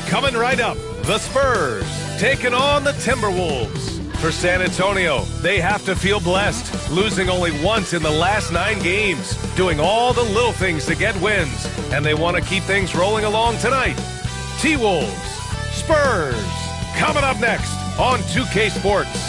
Coming right up, the Spurs taking on the Timberwolves. For San Antonio, they have to feel blessed, losing only once in the last 9 games, doing all the little things to get wins, and they want to keep things rolling along tonight. T-Wolves, Spurs, coming up next on 2K Sports.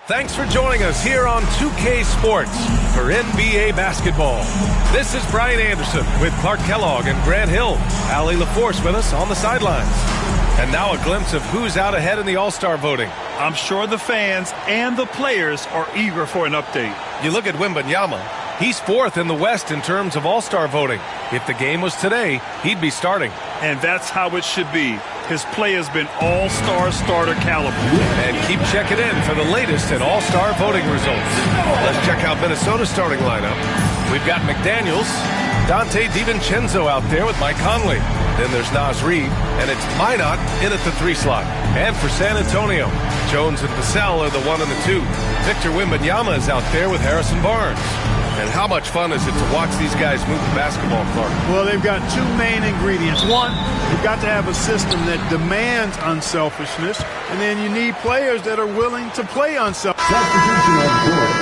Thanks for joining us here on 2K Sports for NBA basketball. This is Brian Anderson with Clark Kellogg and Grant Hill. Allie LaForce with us on the sidelines. And now a glimpse of who's out ahead in the All-Star voting. I'm sure the fans and the players are eager for an update. You look at Wembanyama. He's 4th in the West in terms of All-Star voting. If the game was today, he'd be starting. And that's how it should be. His play has been all-star starter caliber. And keep checking in for the latest in all-star voting results. Let's check out Minnesota's starting lineup. We've got McDaniels, Dante DiVincenzo out there with Mike Conley. Then there's Naz Reid, and it's Minot in at the 3 slot. And for San Antonio, Jones and Vassell are the 1 and the 2. Victor Wembanyama is out there with Harrison Barnes. And how much fun is it to watch these guys move the basketball, Clark? Well, they've got 2 main ingredients. One, you've got to have a system that demands unselfishness, and then you need players that are willing to play unselfishly. Substitution on the court.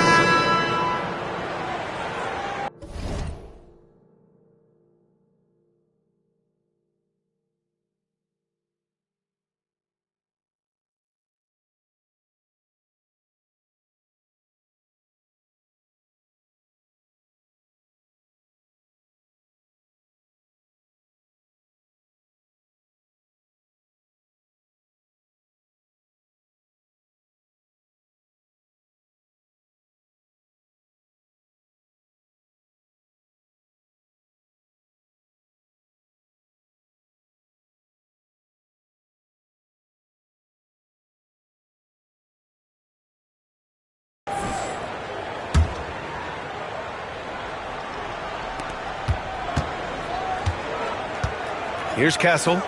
Here's Castle.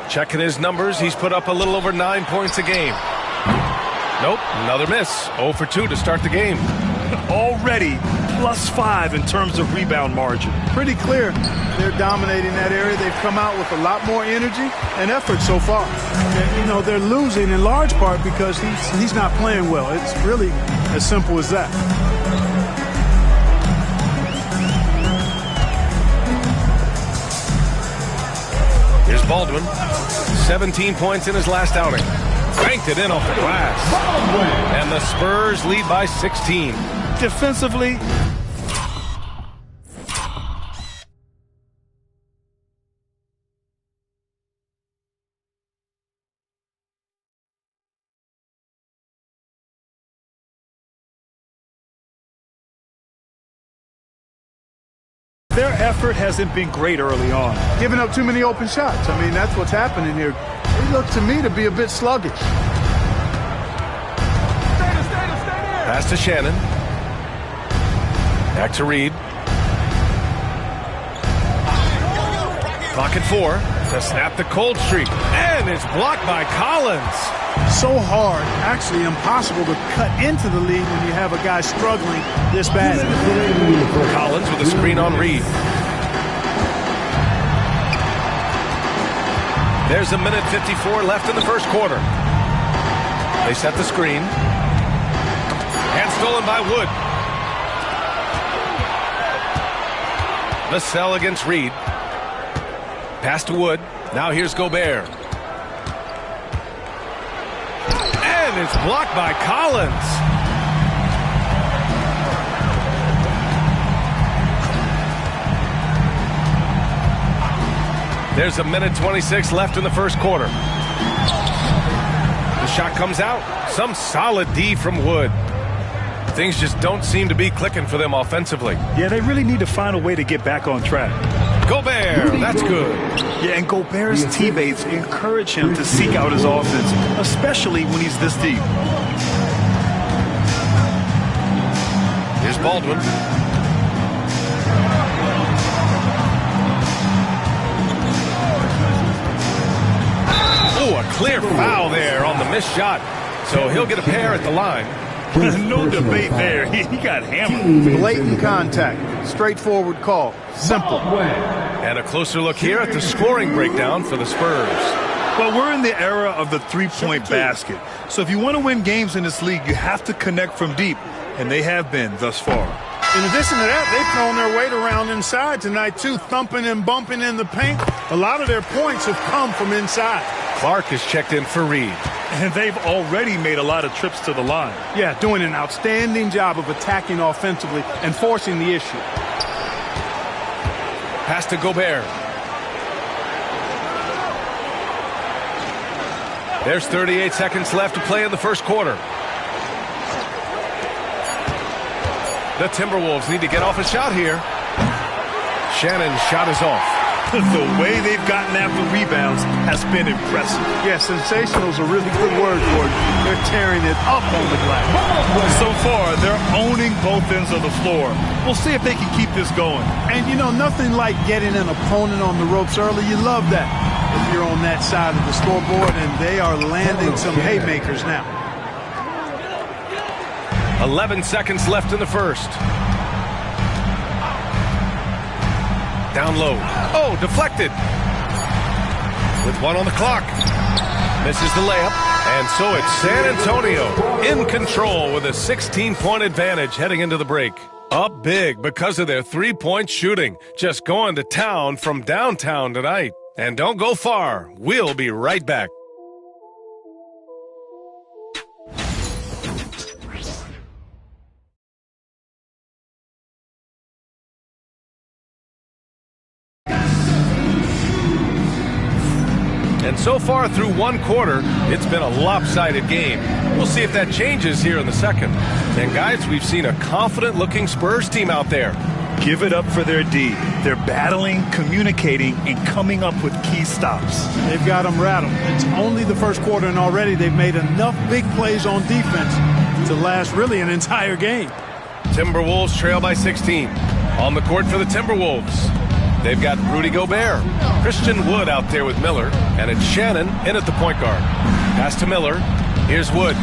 Checking his numbers. He's put up a little over 9 points a game. Nope, another miss. 0 for 2 to start the game. Already +5 in terms of rebound margin. Pretty clear they're dominating that area. They've come out with a lot more energy and effort so far. And, you know, they're losing in large part because he's not playing well. It's really as simple as that. Here's Baldwin. 17 points in his last outing. Banked it in off the glass. And the Spurs lead by 16. Defensively, their effort hasn't been great early on. Giving up too many open shots. I mean, that's what's happening here. They look to me to be a bit sluggish. Pass to Shannon. Back to Reed. Clock at 4 to snap the cold streak. And it's blocked by Collins. So hard, actually impossible to cut into the lead when you have a guy struggling this bad. Collins with a screen on Reed. There's 1:54 left in the first quarter. They set the screen. And stolen by Wood. Vassell against Reed. Pass to Wood. Now here's Gobert. And it's blocked by Collins. There's 1:26 left in the first quarter. The shot comes out. Some solid D from Wood. Things just don't seem to be clicking for them offensively. Yeah, they really need to find a way to get back on track. Gobert, that's good. Yeah, and Gobert's teammates encourage him to seek out his offense, especially when he's this deep. Here's Baldwin. clear foul there on the missed shot. So he'll get a pair at the line. No debate there. He got hammered. Blatant contact. Straightforward call. Simple. And a closer look here at the scoring breakdown for the Spurs. Well, we're in the era of the three-point basket. So if you want to win games in this league, you have to connect from deep. And they have been thus far. In addition to that, they've thrown their weight around inside tonight, too, thumping and bumping in the paint. A lot of their points have come from inside. Clark is checked in for Reed. And they've already made a lot of trips to the line. Yeah, doing an outstanding job of attacking offensively and forcing the issue. Pass to Gobert. There's 38 seconds left to play in the first quarter. The Timberwolves need to get off a shot here. Shannon's shot is off. The way they've gotten after rebounds has been impressive. Yeah, sensational is a really good word for it. They're tearing it up on the glass. So far, they're owning both ends of the floor. We'll see if they can keep this going. And, you know, nothing like getting an opponent on the ropes early. You love that if you're on that side of the scoreboard, and they are landing some haymakers now. 11 seconds left in the first. Down low. Oh, deflected. With one on the clock. Misses the layup. And so it's San Antonio in control with a 16-point advantage heading into the break. Up big because of their three-point shooting. Just going to town from downtown tonight. And don't go far. We'll be right back. And so far through one quarter, it's been a lopsided game. We'll see if that changes here in the second. And guys, we've seen a confident-looking Spurs team out there. Give it up for their D. They're battling, communicating, and coming up with key stops. They've got them rattled. It's only the first quarter, and already they've made enough big plays on defense to last really an entire game. Timberwolves trail by 16. On the court for the Timberwolves, they've got Rudy Gobert, Christian Wood out there with Miller, and it's Shannon in at the point guard. Pass to Miller. Here's Wood.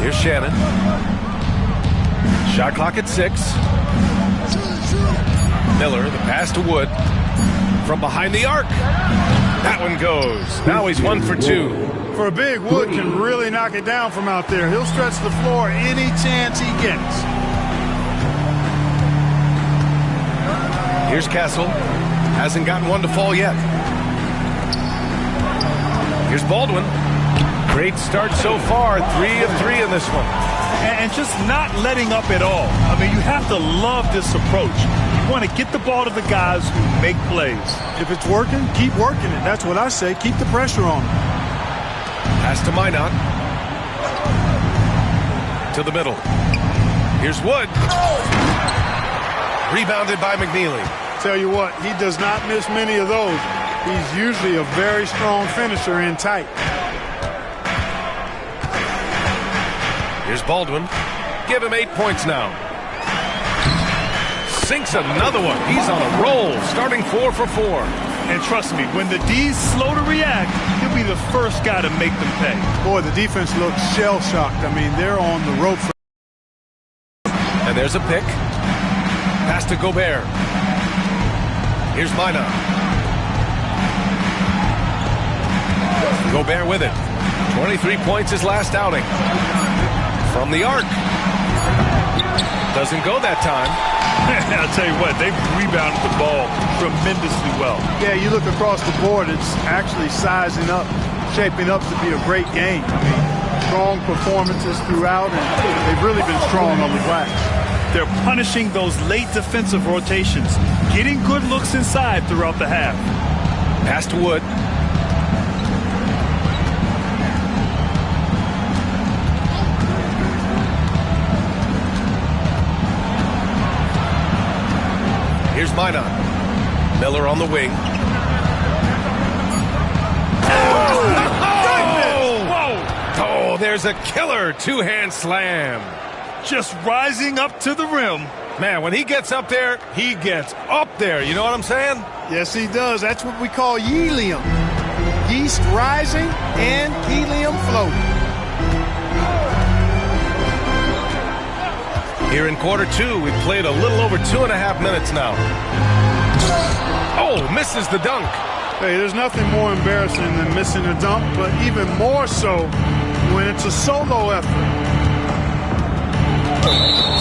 Here's Shannon. Shot clock at 6. Miller, the pass to Wood. From behind the arc. That one goes. Now he's 1 for 2. For a big, Wood can really knock it down from out there. He'll stretch the floor any chance he gets. Here's Castle. Hasn't gotten one to fall yet. Here's Baldwin. Great start so far. 3 of 3 in this one. And just not letting up at all. I mean, you have to love this approach. You want to get the ball to the guys who make plays. If it's working, keep working it. That's what I say. Keep the pressure on him. Pass to Minot. To the middle. Here's Wood. Rebounded by McNeely. Tell you what, he does not miss many of those. He's usually a very strong finisher in tight. Here's Baldwin. Give him 8 points now. Sinks another one. He's on a roll, starting 4 for 4. And trust me, when the D's slow to react, he'll be the first guy to make them pay. Boy, the defense looks shell-shocked. I mean, they're on the rope. And there's a pick. Pass to Gobert. Here's Minot. Gobert with it. 23 points his last outing. From the arc. Doesn't go that time. I'll tell you what, they've rebounded the ball tremendously well. Yeah, you look across the board, it's actually sizing up, shaping up to be a great game. I mean, strong performances throughout, and they've really been strong on the glass. They're punishing those late defensive rotations, getting good looks inside throughout the half. Pass to Wood. Here's Minot. Miller on the wing. Oh, there's a killer two-hand slam. Just rising up to the rim. Man, when he gets up there, he gets up there. You know what I'm saying? Yes, he does. That's what we call helium. Yeast rising and helium floating. Here in quarter 2, we've played a little over 2.5 minutes now. Oh, misses the dunk. Hey, there's nothing more embarrassing than missing a dunk, but even more so when it's a solo effort.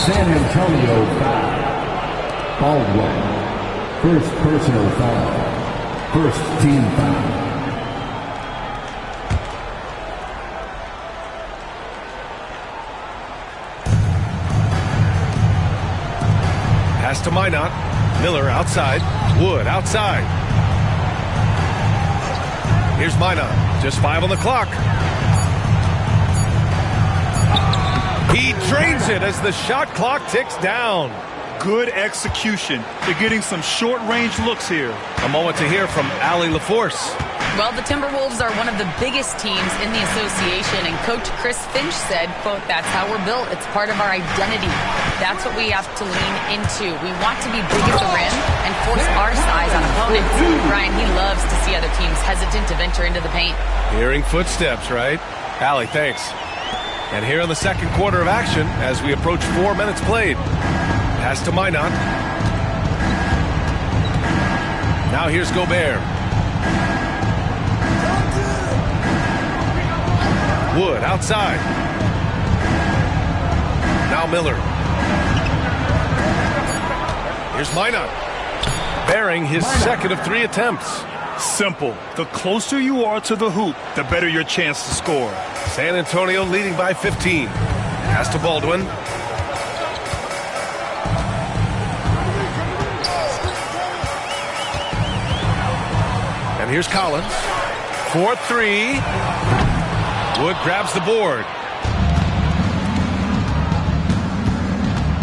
San Antonio foul. Baldwin. First personal foul. First team foul. Pass to Minot. Miller outside. Wood outside. Here's Minot. Just 5 on the clock. He drains it as the shot clock ticks down. Good execution. They're getting some short-range looks here. A moment to hear from Allie LaForce. Well, the Timberwolves are one of the biggest teams in the association, and Coach Chris Finch said, quote, "That's how we're built. It's part of our identity. That's what we have to lean into. We want to be big at the rim and force our size on opponents." Brian, he loves to see other teams hesitant to venture into the paint. Hearing footsteps, right? Allie, thanks. And here in the second quarter of action, as we approach 4 minutes played. Pass to Minot. Now here's Gobert. Wood outside. Now Miller. Here's Minot. Bearing his second of 3 attempts. Simple. The closer you are to the hoop, the better your chance to score. San Antonio leading by 15. Pass to Baldwin. And here's Collins. 4-3. Wood grabs the board.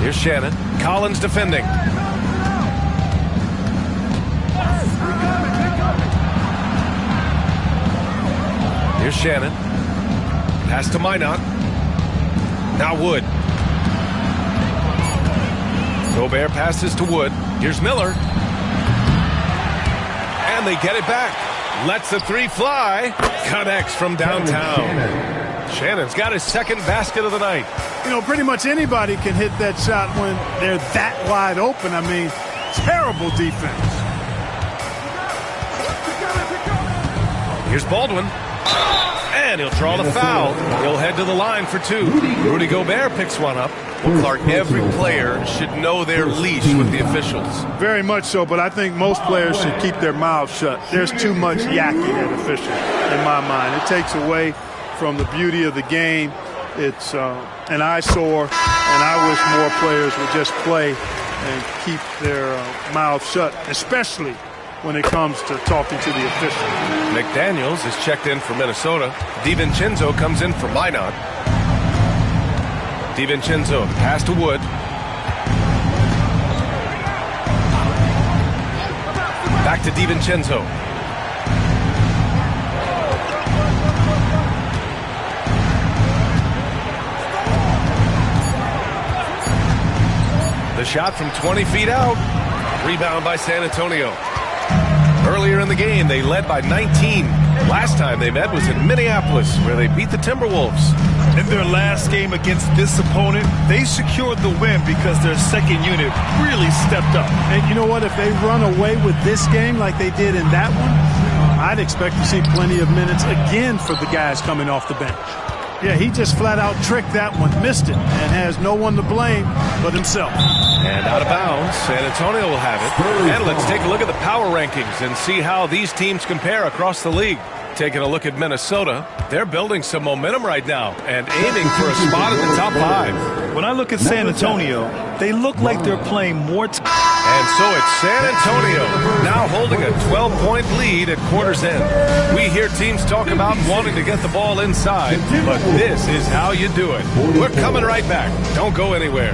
Here's Shannon. Collins defending. Here's Shannon. Pass to Minot. Now Wood. Gobert passes to Wood. Here's Miller. And they get it back. Lets the 3 fly. Connects from downtown. Shannon's got his second basket of the night. You know, pretty much anybody can hit that shot when they're that wide open. I mean, terrible defense. Here's Baldwin. And he'll draw the foul. He'll head to the line for two. Rudy Gobert picks one up. Well, Clark, every player should know their leash with the officials. Very much so, but I think most players should keep their mouths shut. There's too much yakking at officials, in my mind. It takes away from the beauty of the game. It's an eyesore, and I wish more players would just play and keep their mouths shut, especially when it comes to talking to the officials. McDaniels is checked in for Minnesota. DiVincenzo comes in for Minot. DiVincenzo pass to Wood. Back to DiVincenzo. The shot from 20 feet out. Rebound by San Antonio. Earlier in the game, they led by 19. Last time they met was in Minneapolis, where they beat the Timberwolves. In their last game against this opponent, they secured the win because their second unit really stepped up. And you know what? If they run away with this game like they did in that one, I'd expect to see plenty of minutes again for the guys coming off the bench. Yeah, he just flat out tricked that one, missed it, and has no one to blame but himself. And out of bounds, San Antonio will have it. And let's take a look at the power rankings and see how these teams compare across the league. Taking a look at Minnesota, they're building some momentum right now and aiming for a spot in the top 5. When I look at San Antonio, they look like they're playing more and so it's San Antonio now holding a 12-point lead at quarter's end. We hear teams talk about wanting to get the ball inside, but this is how you do it. We're coming right back. Don't go anywhere.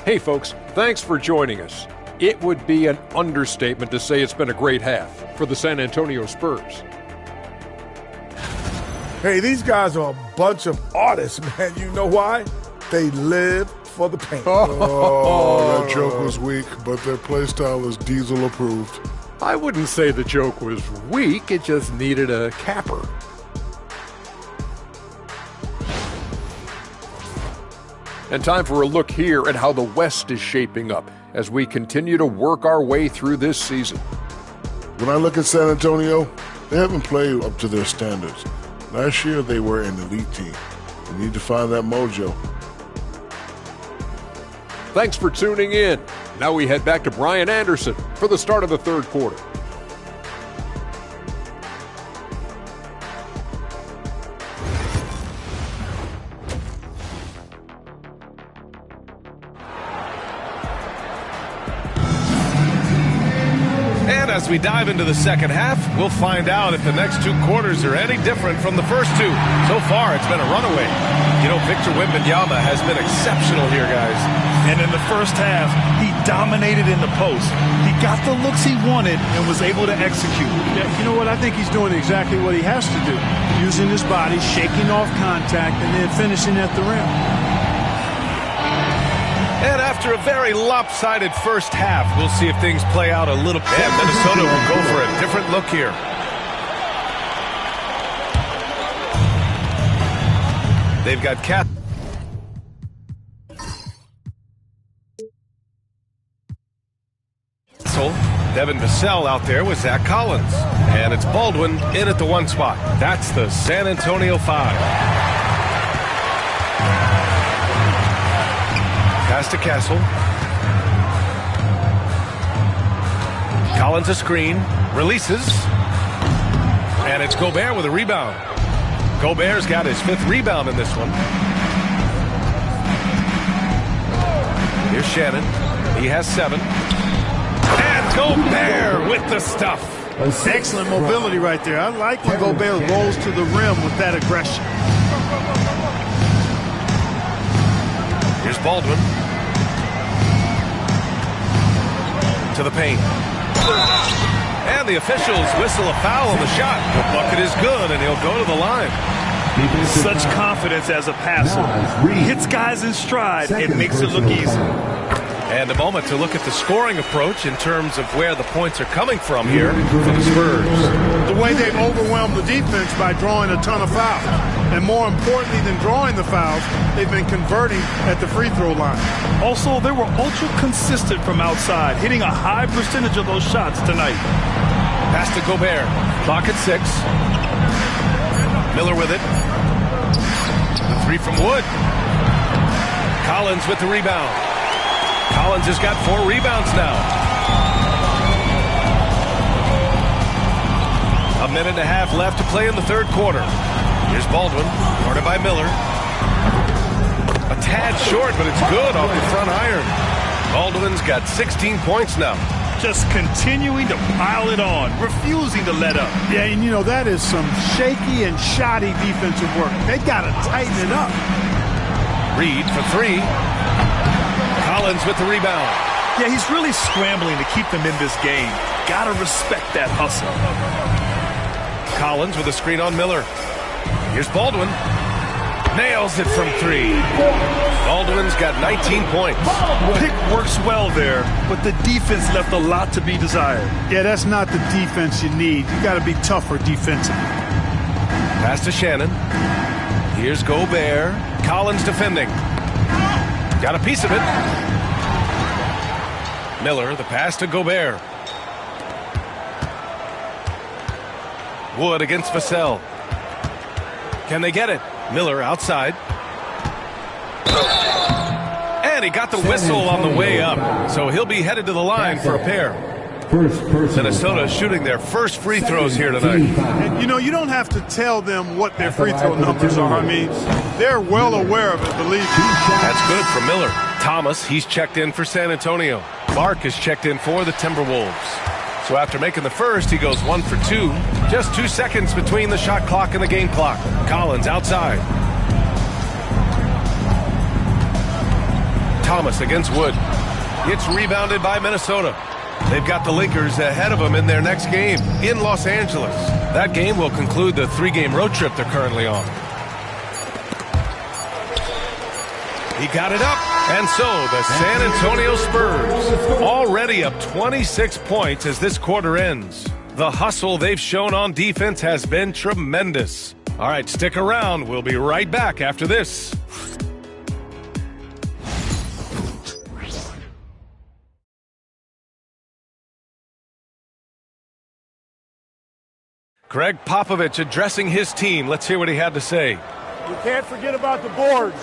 Hey folks, thanks for joining us. It would be an understatement to say it's been a great half for the San Antonio Spurs. Hey, these guys are a bunch of artists, man. You know why? They live for the paint. Oh, that joke was weak, but their play style is Diesel approved. I wouldn't say the joke was weak, it just needed a capper. And time for a look here at how the West is shaping up as we continue to work our way through this season. When I look at San Antonio, they haven't played up to their standards. Last year, they were an elite team. They need to find that mojo. Thanks for tuning in. Now we head back to Brian Anderson for the start of the third quarter. As we dive into the second half, we'll find out if the next two quarters are any different from the first two. So far, it's been a runaway. You know, Victor Wembanyama has been exceptional here, guys. And in the first half, he dominated in the post. He got the looks he wanted and was able to execute. Yeah, you know what? I think he's doing exactly what he has to do. Using his body, shaking off contact, and then finishing at the rim. And after a very lopsided first half, we'll see if things play out a little bit. And Minnesota will go for a different look here. They've got Devin Vassell out there with Zach Collins. And it's Baldwin in at the 1 spot. That's the San Antonio 5. Pass to Castle. Collins a screen. Releases. And it's Gobert with a rebound. Gobert's got his 5th rebound in this one. Here's Shannon. He has 7. And Gobert with the stuff. Excellent mobility right there. I like when Gobert rolls to the rim with that aggression. Here's Baldwin. To the paint. And the officials whistle a foul on the shot. The bucket is good, and he'll go to the line. Such confidence as a passer. He hits guys in stride and makes it look easy. And a moment to look at the scoring approach in terms of where the points are coming from here for the Spurs. The way they've overwhelmed the defense by drawing a ton of fouls. And more importantly than drawing the fouls, they've been converting at the free throw line. Also, they were ultra consistent from outside, hitting a high percentage of those shots tonight. Pass to Gobert. Clock at 6. Miller with it. The three from Wood. Collins with the rebound. Collins has got 4 rebounds now. A minute and a half left to play in the third quarter. Here's Baldwin, guarded by Miller. A tad short, but it's good off the front iron. Baldwin's got 16 points now. Just continuing to pile it on, refusing to let up. Yeah, and you know, that is some shaky and shoddy defensive work. They got to tighten it up. Reed for 3. Collins with the rebound. Yeah, he's really scrambling to keep them in this game. Gotta respect that hustle. Collins with a screen on Miller. Here's Baldwin. Nails it from 3. Baldwin's got 19 points. Pick works well there, but the defense left a lot to be desired. Yeah, that's not the defense you need. You got to be tougher defensively. Pass to Shannon. Here's Gobert. Collins defending. Got a piece of it. Miller, the pass to Gobert. Wood against Vassell. Can they get it? Miller outside. And he got the whistle on the way up. So he'll be headed to the line for a pair. Minnesota shooting their first free throws here tonight. And, you know, you don't have to tell them what their free throw numbers are. I mean, they're well aware of it, believe me. That's good for Miller. Thomas, he's checked in for San Antonio. Clark is checked in for the Timberwolves. So after making the first, he goes 1 for 2. Just 2 seconds between the shot clock and the game clock. Collins outside. Thomas against Wood. It's rebounded by Minnesota. They've got the Lakers ahead of them in their next game in Los Angeles. That game will conclude the 3-game road trip they're currently on. He got it up. And so the San Antonio Spurs already up 26 points as this quarter ends. The hustle they've shown on defense has been tremendous. All right, stick around. We'll be right back after this. Greg Popovich addressing his team. Let's hear what he had to say. You can't forget about the boards.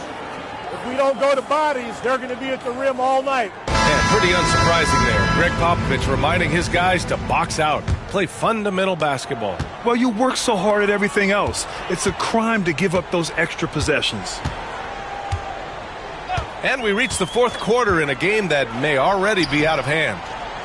If we don't go to bodies, they're going to be at the rim all night. And pretty unsurprising there. Greg Popovich reminding his guys to box out, play fundamental basketball. Well, you work so hard at everything else. It's a crime to give up those extra possessions. And we reach the fourth quarter in a game that may already be out of hand.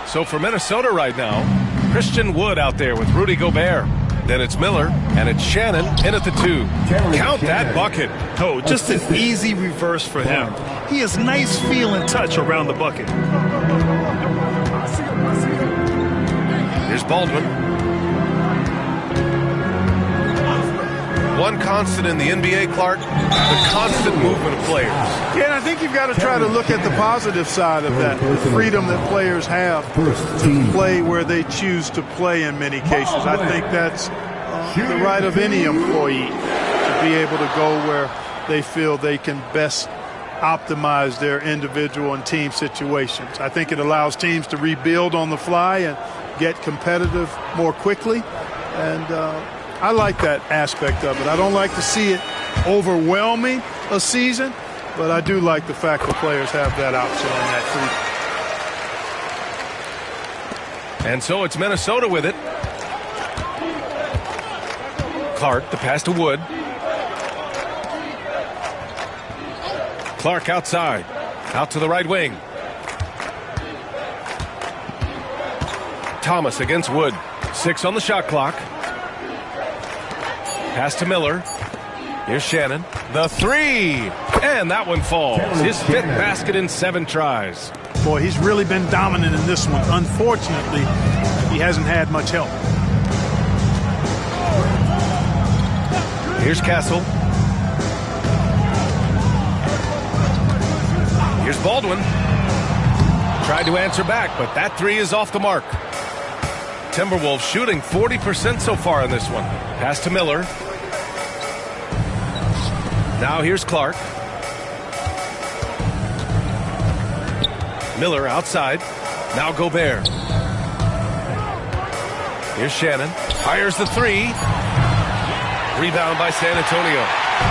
So for Minnesota right now, Christian Wood out there with Rudy Gobert. Then it's Miller, and it's Shannon in at the 2. Count that bucket. Oh, just an easy reverse for him. He has nice feel and touch around the bucket. Here's Baldwin. One constant in the NBA, Clark, the constant movement of players. Yeah, and I think you've got to try to look at the positive side of that, the freedom that players have to play where they choose to play in many cases. I think that's the right of any employee to be able to go where they feel they can best optimize their individual and team situations. I think it allows teams to rebuild on the fly and get competitive more quickly, and I like that aspect of it. I don't like to see it overwhelming a season, but I do like the fact that players have that option and that freedom. And so it's Minnesota with it. Clark, the pass to Wood. Clark outside. Out to the right wing. Thomas against Wood. 6 on the shot clock. Pass to Miller. Here's Shannon. The 3. And that one falls. His 5th basket in 7 tries. Boy, he's really been dominant in this one. Unfortunately, he hasn't had much help. Here's Castle. Here's Baldwin. Tried to answer back, but that three is off the mark. Timberwolves shooting 40% so far in this one. Pass to Miller. Now here's Clark. Miller outside. Now Gobert. Here's Shannon. Fires the three. Rebound by San Antonio.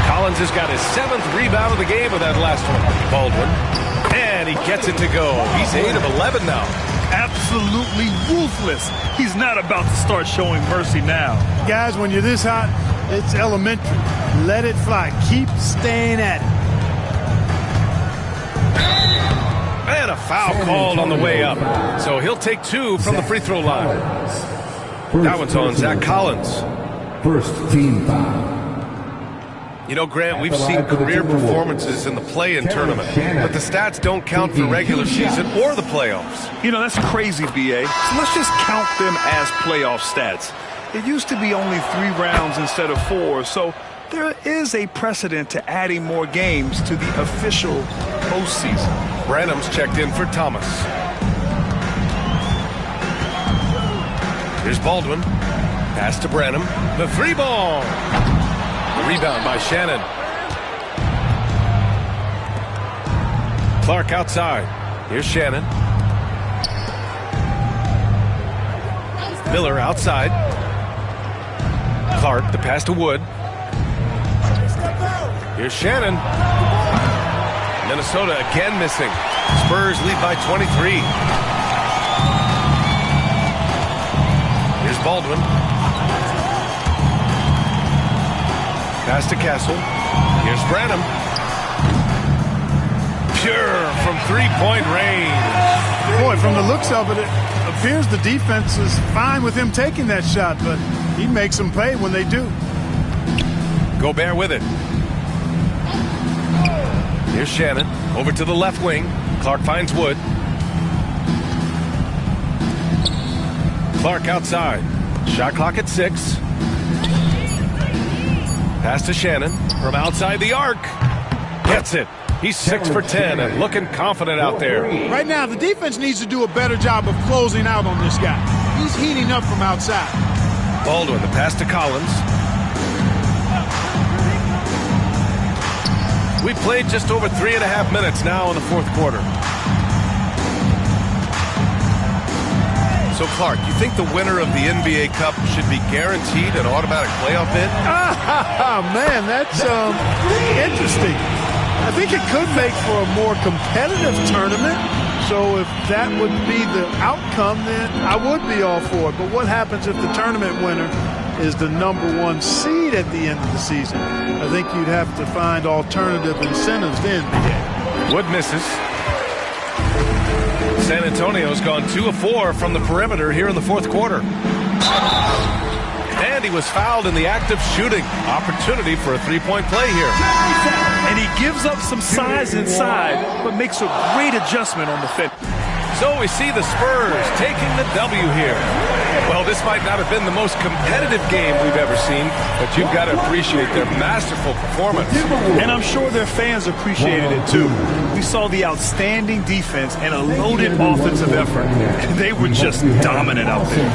Collins has got his 7th rebound of the game with that last one. Baldwin. And he gets it to go. He's 8 of 11 now. Absolutely ruthless. He's not about to start showing mercy now. Guys, when you're this hot, it's elementary. Let it fly. Keep staying at it. And a foul called on the way up. So he'll take 2 from the free throw line. That one's on Zach Collins. First team foul. You know, Grant, we've seen career performances in the play-in tournament, but the stats don't count for regular season or the playoffs. You know, that's crazy, BA. So let's just count them as playoff stats. It used to be only 3 rounds instead of 4, so there is a precedent to adding more games to the official postseason. Branham's checked in for Thomas. Here's Baldwin. Pass to Branham. The 3-ball. Rebound by Shannon. Clark outside. Here's Shannon. Miller outside. Clark, the pass to Wood. Here's Shannon. Minnesota again missing. Spurs lead by 23. Here's Baldwin. Pass to Castle. Here's Branham. Pure from three-point range. Boy, from the looks of it, it appears the defense is fine with him taking that shot, but he makes them pay when they do. Gobert with it. Here's Shannon. Over to the left wing. Clark finds Wood. Clark outside. Shot clock at 6. Pass to Shannon from outside the arc. Gets it. He's 6 for 10 and looking confident out there. Right now, the defense needs to do a better job of closing out on this guy. He's heating up from outside. Baldwin, the pass to Collins. We played just over 3.5 minutes now in the fourth quarter. So, Clark, you think the winner of the NBA Cup should be guaranteed an automatic playoff bid? Man, that's interesting. I think it could make for a more competitive tournament. So if that would be the outcome, then I would be all for it. But what happens if the tournament winner is the #1 seed at the end of the season? I think you'd have to find alternative incentives then. Wood misses. San Antonio's gone 2 of 4 from the perimeter here in the fourth quarter. And he was fouled in the act of shooting. Opportunity for a three-point play here. And he gives up some size inside, but makes a great adjustment on the finish. So we see the Spurs taking the W here. Well, this might not have been the most competitive game we've ever seen, but you've got to appreciate their masterful performance. And I'm sure their fans appreciated it too. We saw the outstanding defense and a loaded offensive effort. They were just dominant out there.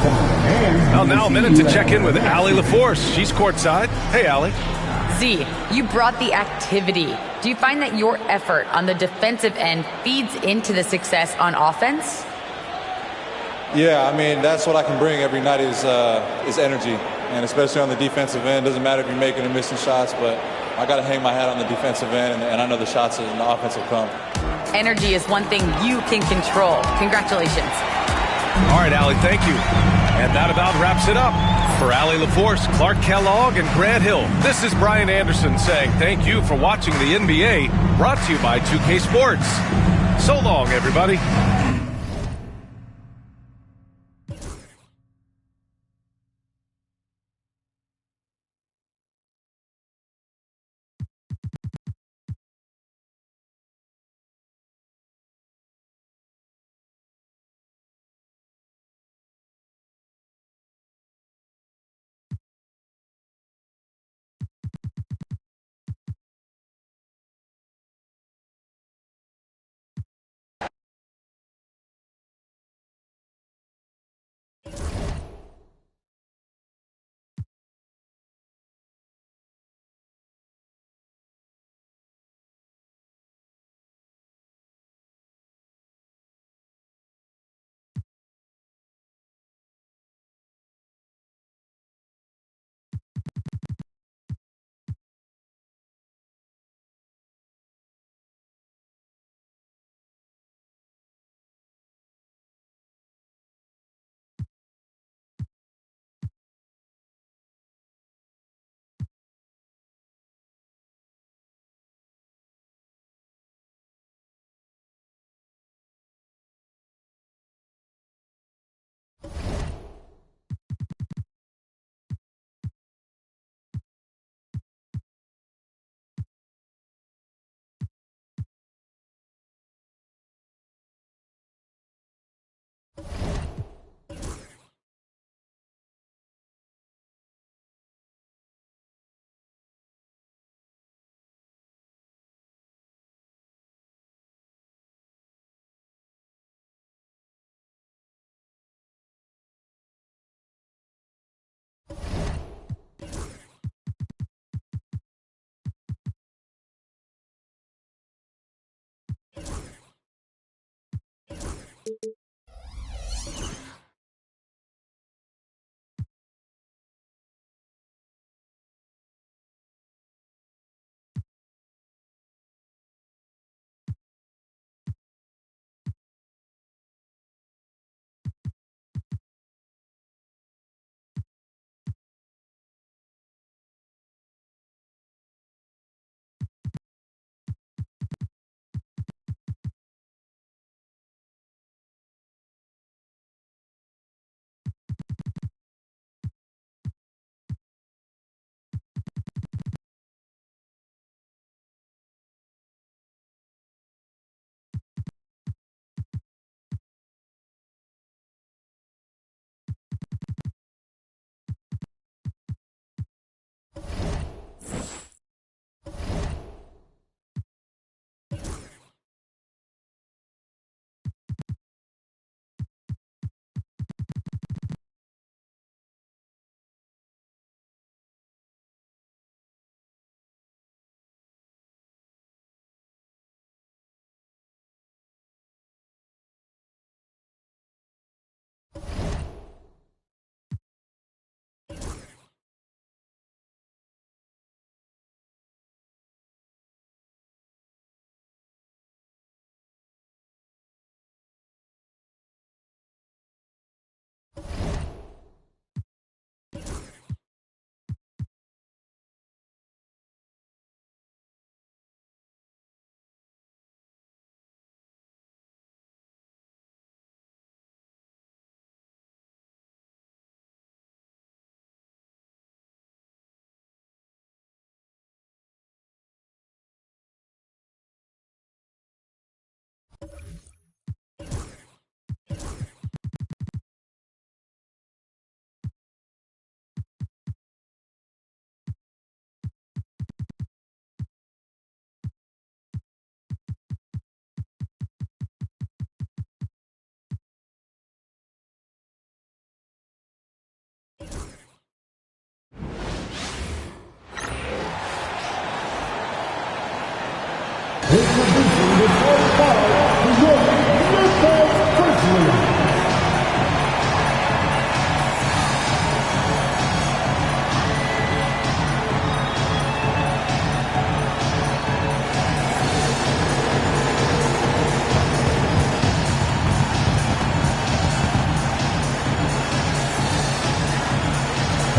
Well, now a minute to check in with Allie LaForce. She's courtside. Hey, Allie. Z, you brought the activity. Do you find that your effort on the defensive end feeds into the success on offense? Yeah, I mean, that's what I can bring every night is energy, and especially on the defensive end. Doesn't matter if you're making or missing shots, but I got to hang my hat on the defensive end, and I know the shots and the offense will come. Energy is one thing you can control. Congratulations. All right, Allie, thank you. And that about wraps it up. For Allie LaForce, Clark Kellogg, and Grant Hill, this is Brian Anderson saying thank you for watching the NBA, brought to you by 2K Sports. So long, everybody.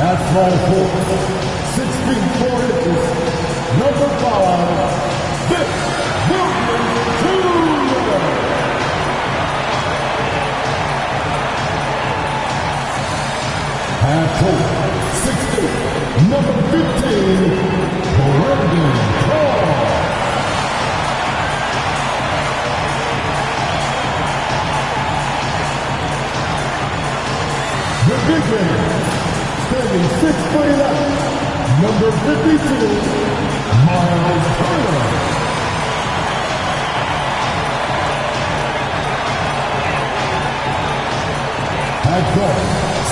At small forward, 6'4" number 5, Vic Williams Jr. At forward, 6'8", number 15, Brandon Paul. The big man, standing 6'11", number 52, Miles Turner. At guard,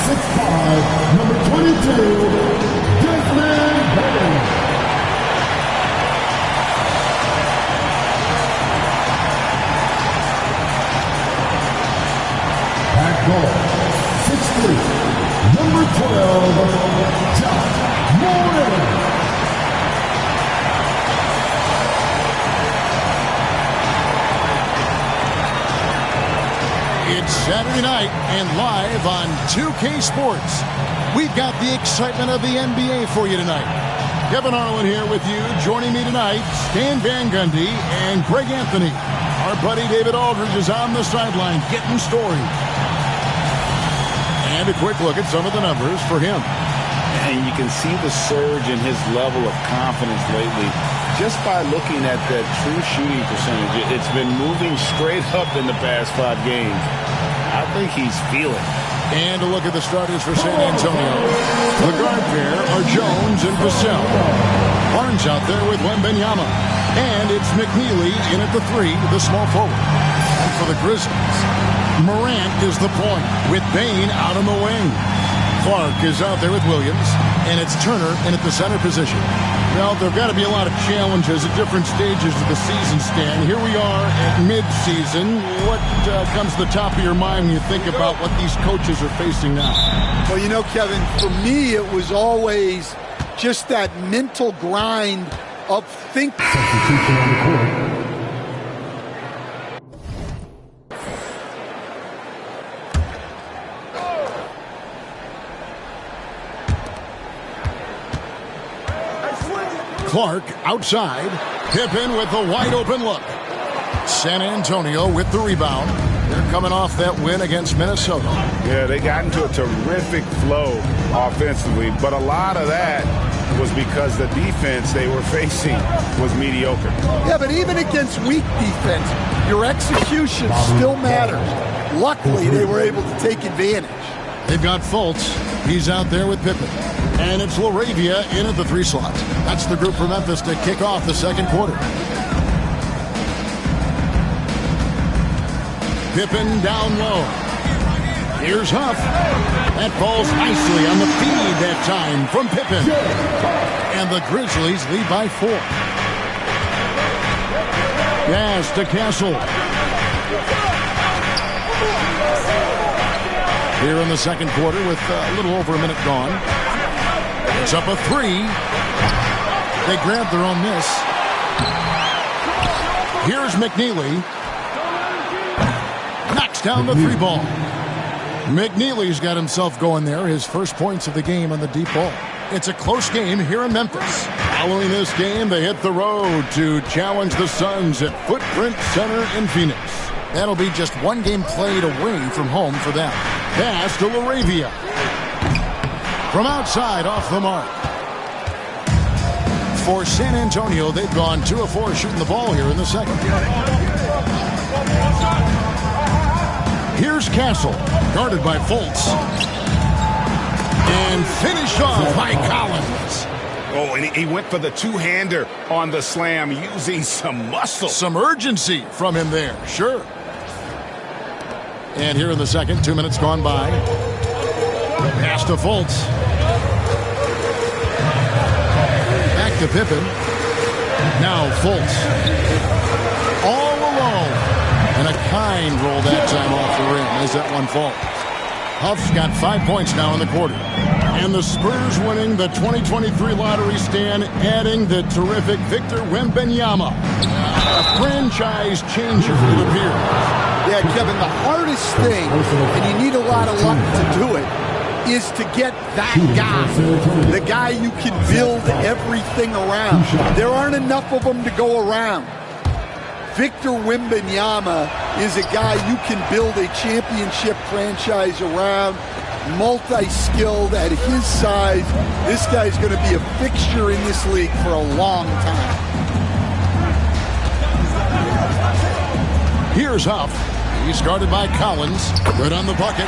6'5", number 22, Desmond Bain. At guard, 6'3", number 12, John Moran. It's Saturday night and live on 2K Sports. We've got the excitement of the NBA for you tonight. Kevin Harlan here with you. Joining me tonight, Stan Van Gundy and Greg Anthony. Our buddy David Aldridge is on the sideline getting stories. And a quick look at some of the numbers for him. And you can see the surge in his level of confidence lately just by looking at that true shooting percentage. It's been moving straight up in the past 5 games. I think he's feeling it. And a look at the starters for San Antonio. The guard pair are Jones and Vassell. Barnes out there with Wembanyama. And it's McNeely in at the 3, the small forward. And for the Grizzlies, Morant is the point with Bain out on the wing. Clark is out there with Williams, and it's Turner in at the center position. Well, there have got to be a lot of challenges at different stages of the season, Stan. Here we are at mid-season. What comes to the top of your mind when you think about what these coaches are facing now? Well, you know, Kevin, for me, it was always just that mental grind of thinking. Substitution on the court. Clark outside. Pippen with the wide open look. San Antonio with the rebound. They're coming off that win against Minnesota. Yeah, they got into a terrific flow offensively, but a lot of that was because the defense they were facing was mediocre. Yeah, but even against weak defense, your execution still matters. Luckily, they were able to take advantage. They've got Fultz. He's out there with Pippen. And it's LaRavia in at the 3 slot. That's the group for Memphis to kick off the second quarter. Pippen down low. Here's Huff. That falls nicely on the feed that time from Pippen. And the Grizzlies lead by 4. Yes, to Castle. Here in the second quarter with a little over a minute gone. It's up a 3. They grab their own miss. Here's McNeely. Knocks down the 3 ball. McNeely's got himself going there. His first points of the game on the deep ball. It's a close game here in Memphis. Following this game, they hit the road to challenge the Suns at Footprint Center in Phoenix. That'll be just 1 game played away from home for them. Pass to LaRavia. From outside, off the mark. For San Antonio, they've gone 2 of 4 shooting the ball here in the second. Here's Castle, guarded by Fultz. And finished off by Collins. Oh, and he went for the 2-hander on the slam, using some muscle. Some urgency from him there, sure. And here in the second, 2 minutes gone by. Pass to Fultz. Back to Pippen. Now Fultz. All alone. And a kind roll that time off the rim as that one falls. Huff's got 5 points now in the quarter. And the Spurs winning the 2023 lottery, stand, adding the terrific Victor Wembanyama. A franchise changer, it appears. Yeah, Kevin, the hardest thing, and you need a lot of luck to do it, is to get that guy, the guy you can build everything around. There aren't enough of them to go around. Victor Wembanyama is a guy you can build a championship franchise around, multi-skilled at his size. This guy's going to be a fixture in this league for a long time. Here's Huff. He's guarded by Collins. Good on the bucket.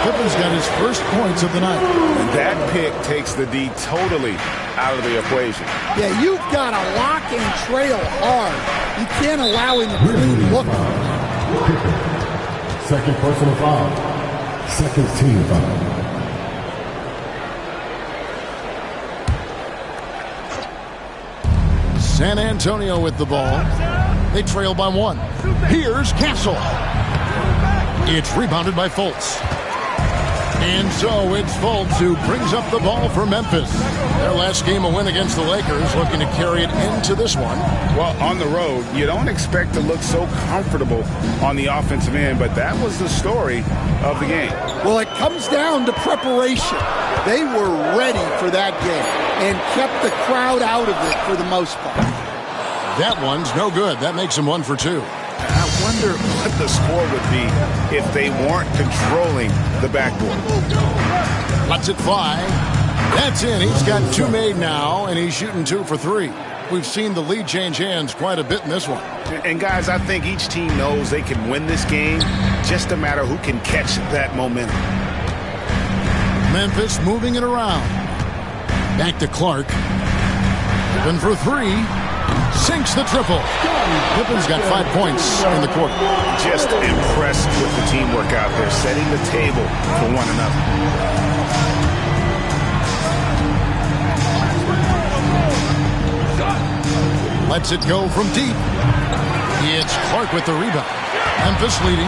Pippen's got his first points of the night. And that pick takes the D totally out of the equation. Yeah, you've got to lock and trail hard. You can't allow him to clean look. Second personal foul. Second team foul. San Antonio with the ball. They trail by 1. Here's Castle. It's rebounded by Fultz. And so it's Fultz who brings up the ball for Memphis. Their last game, a win against the Lakers, looking to carry it into this one. Well, on the road, you don't expect to look so comfortable on the offensive end, but that was the story of the game. Well, it comes down to preparation. They were ready for that game and kept the crowd out of it for the most part. That one's no good. That makes them 1 for 2. I wonder what the score would be if they weren't controlling the backboard. Lets it fly. That's in. He's got 2 made now, and he's shooting 2 for 3. We've seen the lead change hands quite a bit in this one. And guys, I think each team knows they can win this game. Just a matter who can catch that momentum. Memphis moving it around. Back to Clark. Pippen for 3. Sinks the triple. Pippen's got 5 points in the quarter. Just impressed with the teamwork out there, setting the table for one another. Lets it go from deep. It's Clark with the rebound. Memphis leading.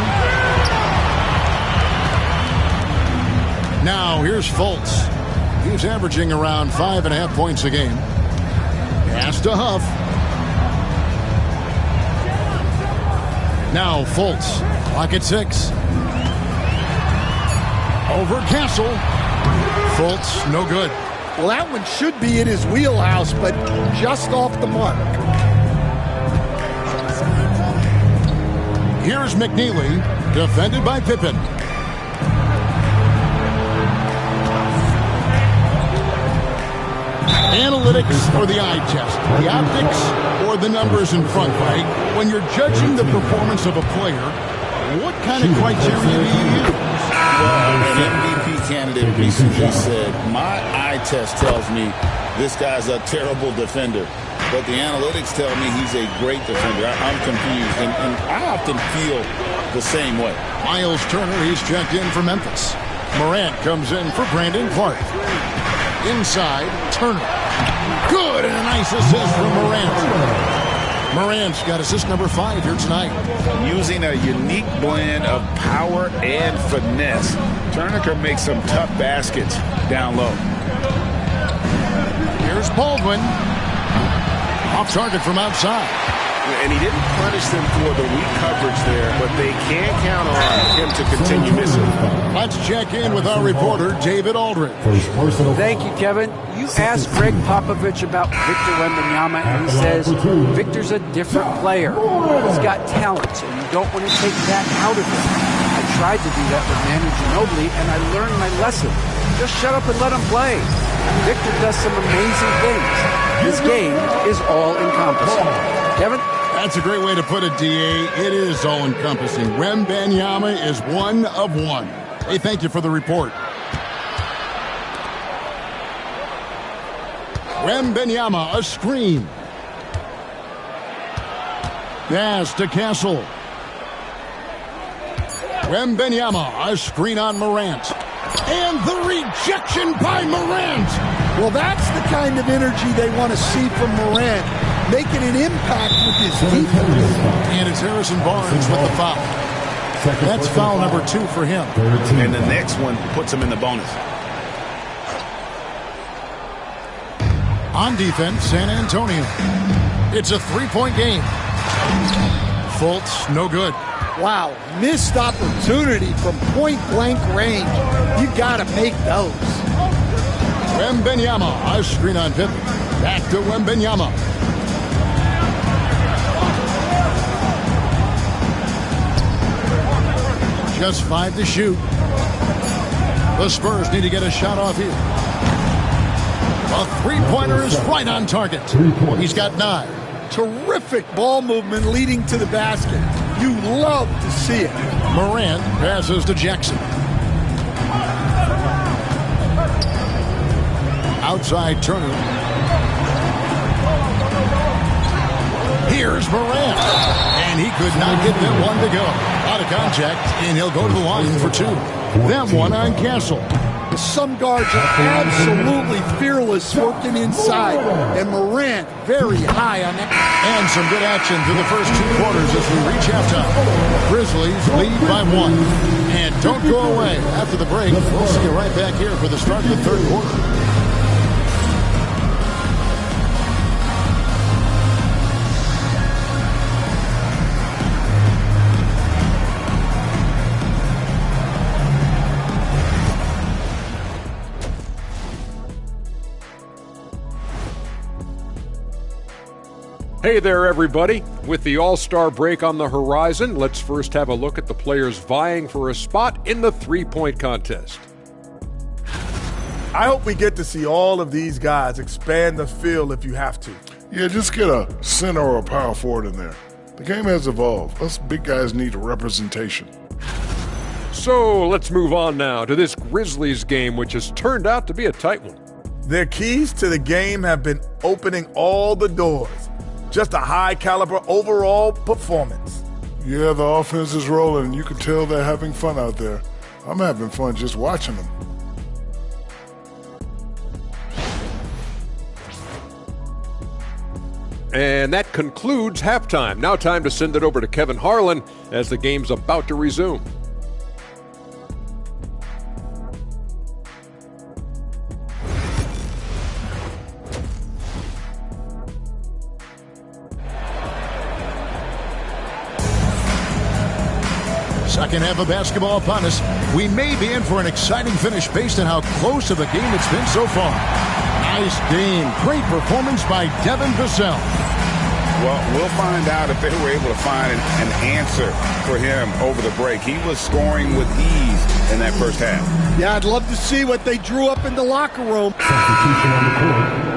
Now here's Fultz. He's averaging around 5.5 points a game. Pass to Huff. Now Fultz. Clock at 6. Over Castle. Fultz, no good. Well, that one should be in his wheelhouse, but just off the mark. Here's McNeely, defended by Pippen. Analytics or the eye test? The optics or the numbers in front, right? When you're judging the performance of a player, what kind of criteria do you use? Well, an MVP candidate recently said, my eye test tells me this guy's a terrible defender, but the analytics tell me he's a great defender. I'm confused, and I often feel the same way. Miles Turner, he's checked in for Memphis. Morant comes in for Brandon Clark. Inside, Turner. Good, and a nice assist from Morant. Morant's got assist number 5 here tonight. Using a unique blend of power and finesse, Turner can make some tough baskets down low. Here's Baldwin. Off target from outside. And he didn't punish them for the weak coverage there, but they can count on him to continue missing. Let's check in with our reporter, David Aldridge. Thank you, Kevin. You asked Greg Popovich about Victor Wembanyama, and he says Victor's a different player. He's got talent, and you don't want to take that out of him. I tried to do that with Manu Ginobili, and I learned my lesson. Just shut up and let him play. Victor does some amazing things. His game is all-encompassing. Kevin? That's a great way to put it, D.A. It is all-encompassing. Wembanyama is 1 of 1. Hey, thank you for the report. Wembanyama, a screen. Pass to Castle. Wembanyama, a screen on Morant. And the rejection by Morant. Well, that's the kind of energy they want to see from Morant, making an impact with his defense. And it's Harrison Barnes with the foul. That's foul number 2 for him. And the next one puts him in the bonus. On defense, San Antonio. It's a 3-point game. Fultz, no good. Wow, missed opportunity from point-blank range. You got to make those. Wembanyama, a screen on Pippen. Back to Wembanyama. Just 5 to shoot. The Spurs need to get a shot off here. A three-pointer is right on target. He's got 9. Terrific ball movement leading to the basket. You love to see it. Morant passes to Jackson. Outside Turner. Here's Morant. And he could not get them one to go. Out of contact, and he'll go to the line for 2. Them one on Castle. Some guards are absolutely fearless working inside, and Morant very high on that. And some good action through the first 2 quarters as we reach halftime. Grizzlies lead by 1. And don't go away. After the break, we'll see you right back here for the start of the third quarter. Hey there, everybody. With the All-Star break on the horizon, let's first have a look at the players vying for a spot in the three-point contest. I hope we get to see all of these guys expand the field if you have to. Yeah, just get a center or a power forward in there. The game has evolved. Us big guys need representation. So let's move on now to this Grizzlies game, which has turned out to be a tight one. Their keys to the game have been opening all the doors. Just a high-caliber overall performance. Yeah, the offense is rolling, and you can tell they're having fun out there. I'm having fun just watching them. And that concludes halftime. Now time to send it over to Kevin Harlan as the game's about to resume. Second half of basketball upon us. We may be in for an exciting finish based on how close of a game it's been so far. Nice game. Great performance by Devin Vassell. Well, we'll find out if they were able to find an answer for him over the break. He was scoring with ease in that first half. Yeah, I'd love to see what they drew up in the locker room. Substitution on the court.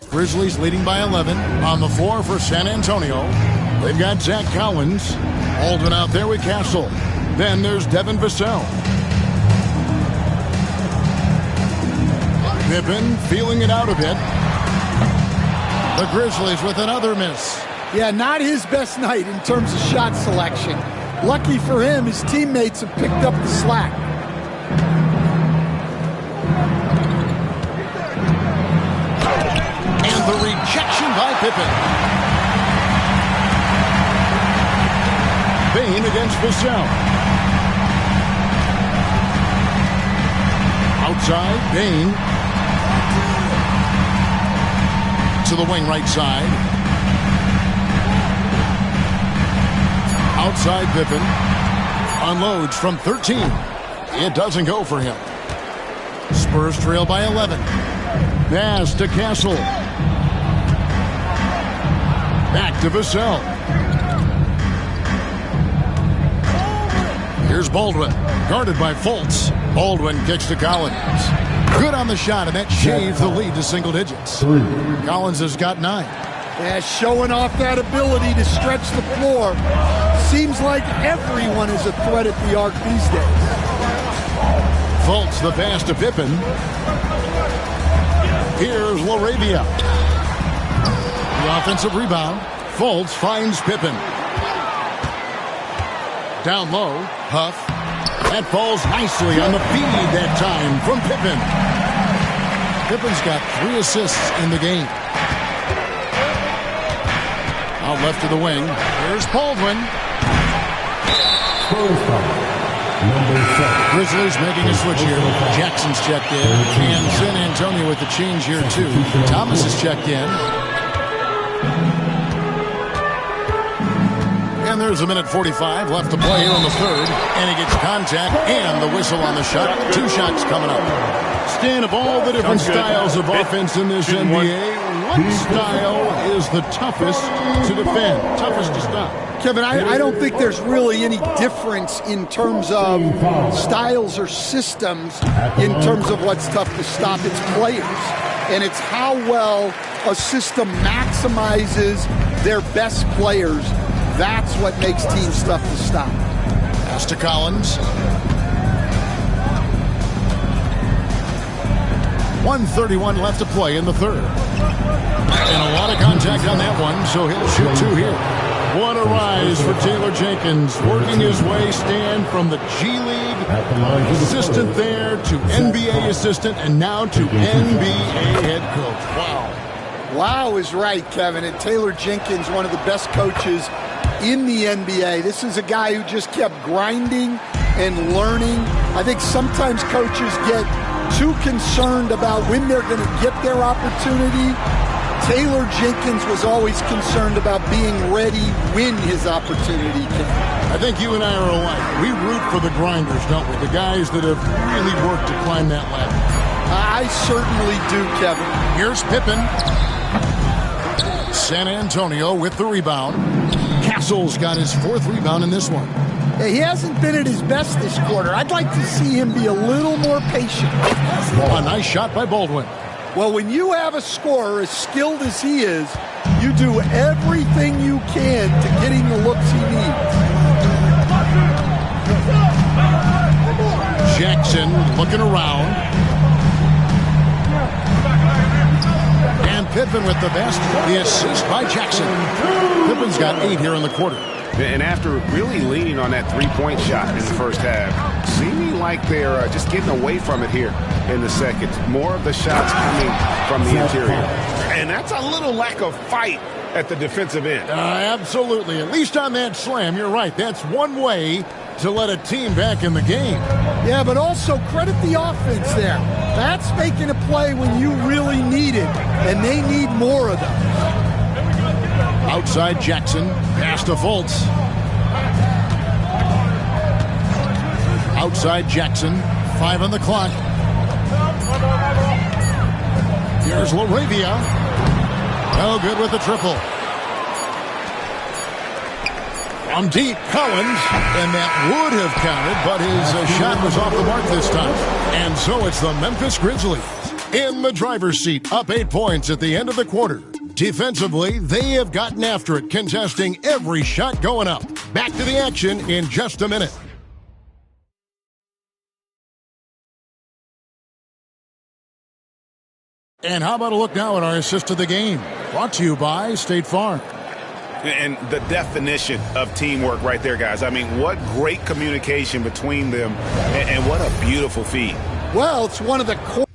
Grizzlies leading by 11 on the floor for San Antonio. They've got Zach Collins. Aldrin out there with Castle. Then there's Devin Vassell. Pippen feeling it out a bit. The Grizzlies with another miss. Yeah, not his best night in terms of shot selection. Lucky for him, his teammates have picked up the slack. The rejection by Pippen. Bain against Vassell. Outside, Bain. To the wing right side. Outside Pippen. Unloads from 13. It doesn't go for him. Spurs trail by 11. Pass to Castle. Back to Vassell. Here's Baldwin, guarded by Fultz. Baldwin kicks to Collins. Good on the shot, and that shaves the lead to single digits. Collins has got 9. Yeah, showing off that ability to stretch the floor. Seems like everyone is a threat at the arc these days. Fultz the pass to Pippen. Here's LaRavia. The offensive rebound. Fultz finds Pippen. Down low. Huff. That falls nicely on the feed that time from Pippen. Pippen's got 3 assists in the game. Out left to the wing. Here's Baldwin. Grizzlies making a switch here. Jackson's checked in. And San Antonio with the change here, too. Thomas is checked in. And there's a minute 45 left to play here in the third. And he gets contact and the whistle on the shot. 2 shots coming up. Stan, of all the different styles of offense in this NBA, what style is the toughest to defend, toughest to stop? Kevin, I don't think there's really any difference in terms of styles or systems in terms of what's tough to stop. It's players. And it's how well a system maximizes their best players. That's what makes teams tough to stop. Pass to Collins. 1:31 left to play in the third. And a lot of contact on that one, so he'll shoot 2 here. What a rise for Taylor Jenkins, working his way, Stan, from the G League assistant there to NBA assistant and now to NBA head coach. Wow. Wow is right, Kevin. And Taylor Jenkins, one of the best coaches in the NBA. This is a guy who just kept grinding and learning. I think sometimes coaches get too concerned about when they're going to get their opportunity. Taylor Jenkins was always concerned about being ready when his opportunity came. I think you and I are alike. We root for the grinders, don't we? The guys that have really worked to climb that ladder. I certainly do, Kevin. Here's Pippen. San Antonio with the rebound. Castle's got his 4th rebound in this one. He hasn't been at his best this quarter. I'd like to see him be a little more patient. A nice shot by Baldwin. Well, when you have a scorer as skilled as he is, you do everything you can to get him the looks he needs. Jackson looking around. And Pippen with the best. The assist by Jackson. Pippen's got 8 here in the quarter. And after really leaning on that three-point shot in the first half, seeming like they're just getting away from it here in the second. More of the shots coming from the interior. And that's a little lack of fight at the defensive end. Absolutely. At least on that slam, you're right. That's one way to let a team back in the game. Yeah, but also credit the offense there. That's making a play when you really need it, and they need more of them. Outside Jackson, pass to Fultz. Outside Jackson, 5 on the clock. Here's LaRavia. No good with the triple. From deep, Collins, and that would have counted, but his shot was off the mark this time. And so it's the Memphis Grizzlies in the driver's seat, up 8 points at the end of the quarter. Defensively, they have gotten after it, contesting every shot going up. Back to the action in just a minute. And how about a look now at our assist of the game? Brought to you by State Farm. And the definition of teamwork right there, guys. I mean, what great communication between them, and what a beautiful feed. Well, it's one of the core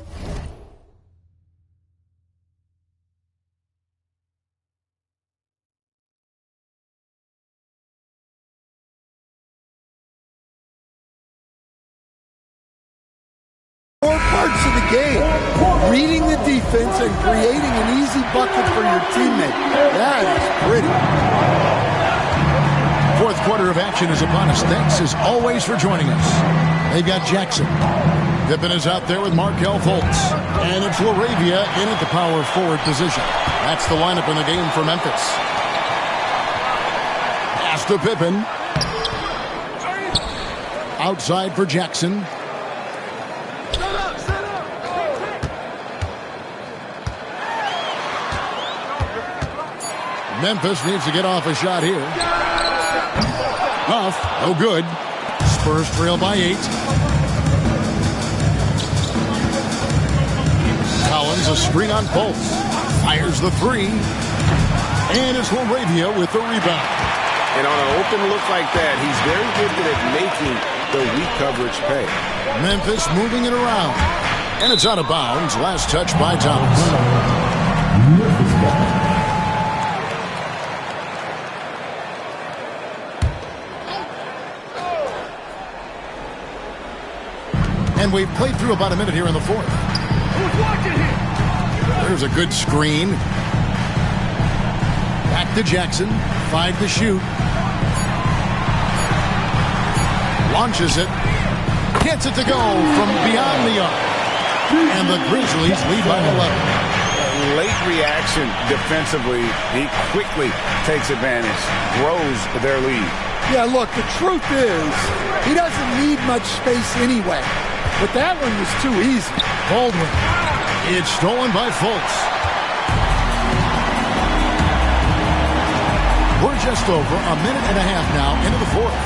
parts of the game. Reading the defense and creating an easy bucket for your teammate. That is pretty. Fourth quarter of action is upon us. Thanks as always for joining us. They've got Jackson. Pippen is out there with Markelle Fultz. And it's LaRavia in at the power forward position. That's the lineup in the game for Memphis. Pass to Pippen. Outside for Jackson. Memphis needs to get off a shot here. Huff, no good. Spurs trail by 8. Collins, a screen on Fultz. Fires the 3. And it's LaRavia with the rebound. And on an open look like that, he's very gifted at making the weak coverage pay. Memphis moving it around. And it's out of bounds. Last touch by Thomas. And we've played through about a minute here in the fourth. There's a good screen. Back to Jackson. 5 to shoot. Launches it. Gets it to go from beyond the arc. And the Grizzlies lead by 11. Late reaction defensively. He quickly takes advantage. Grows their lead. Yeah, look, the truth is he doesn't need much space anyway. But that one was too easy. Baldwin. It's stolen by Fultz. We're just over a minute and a half now into the fourth.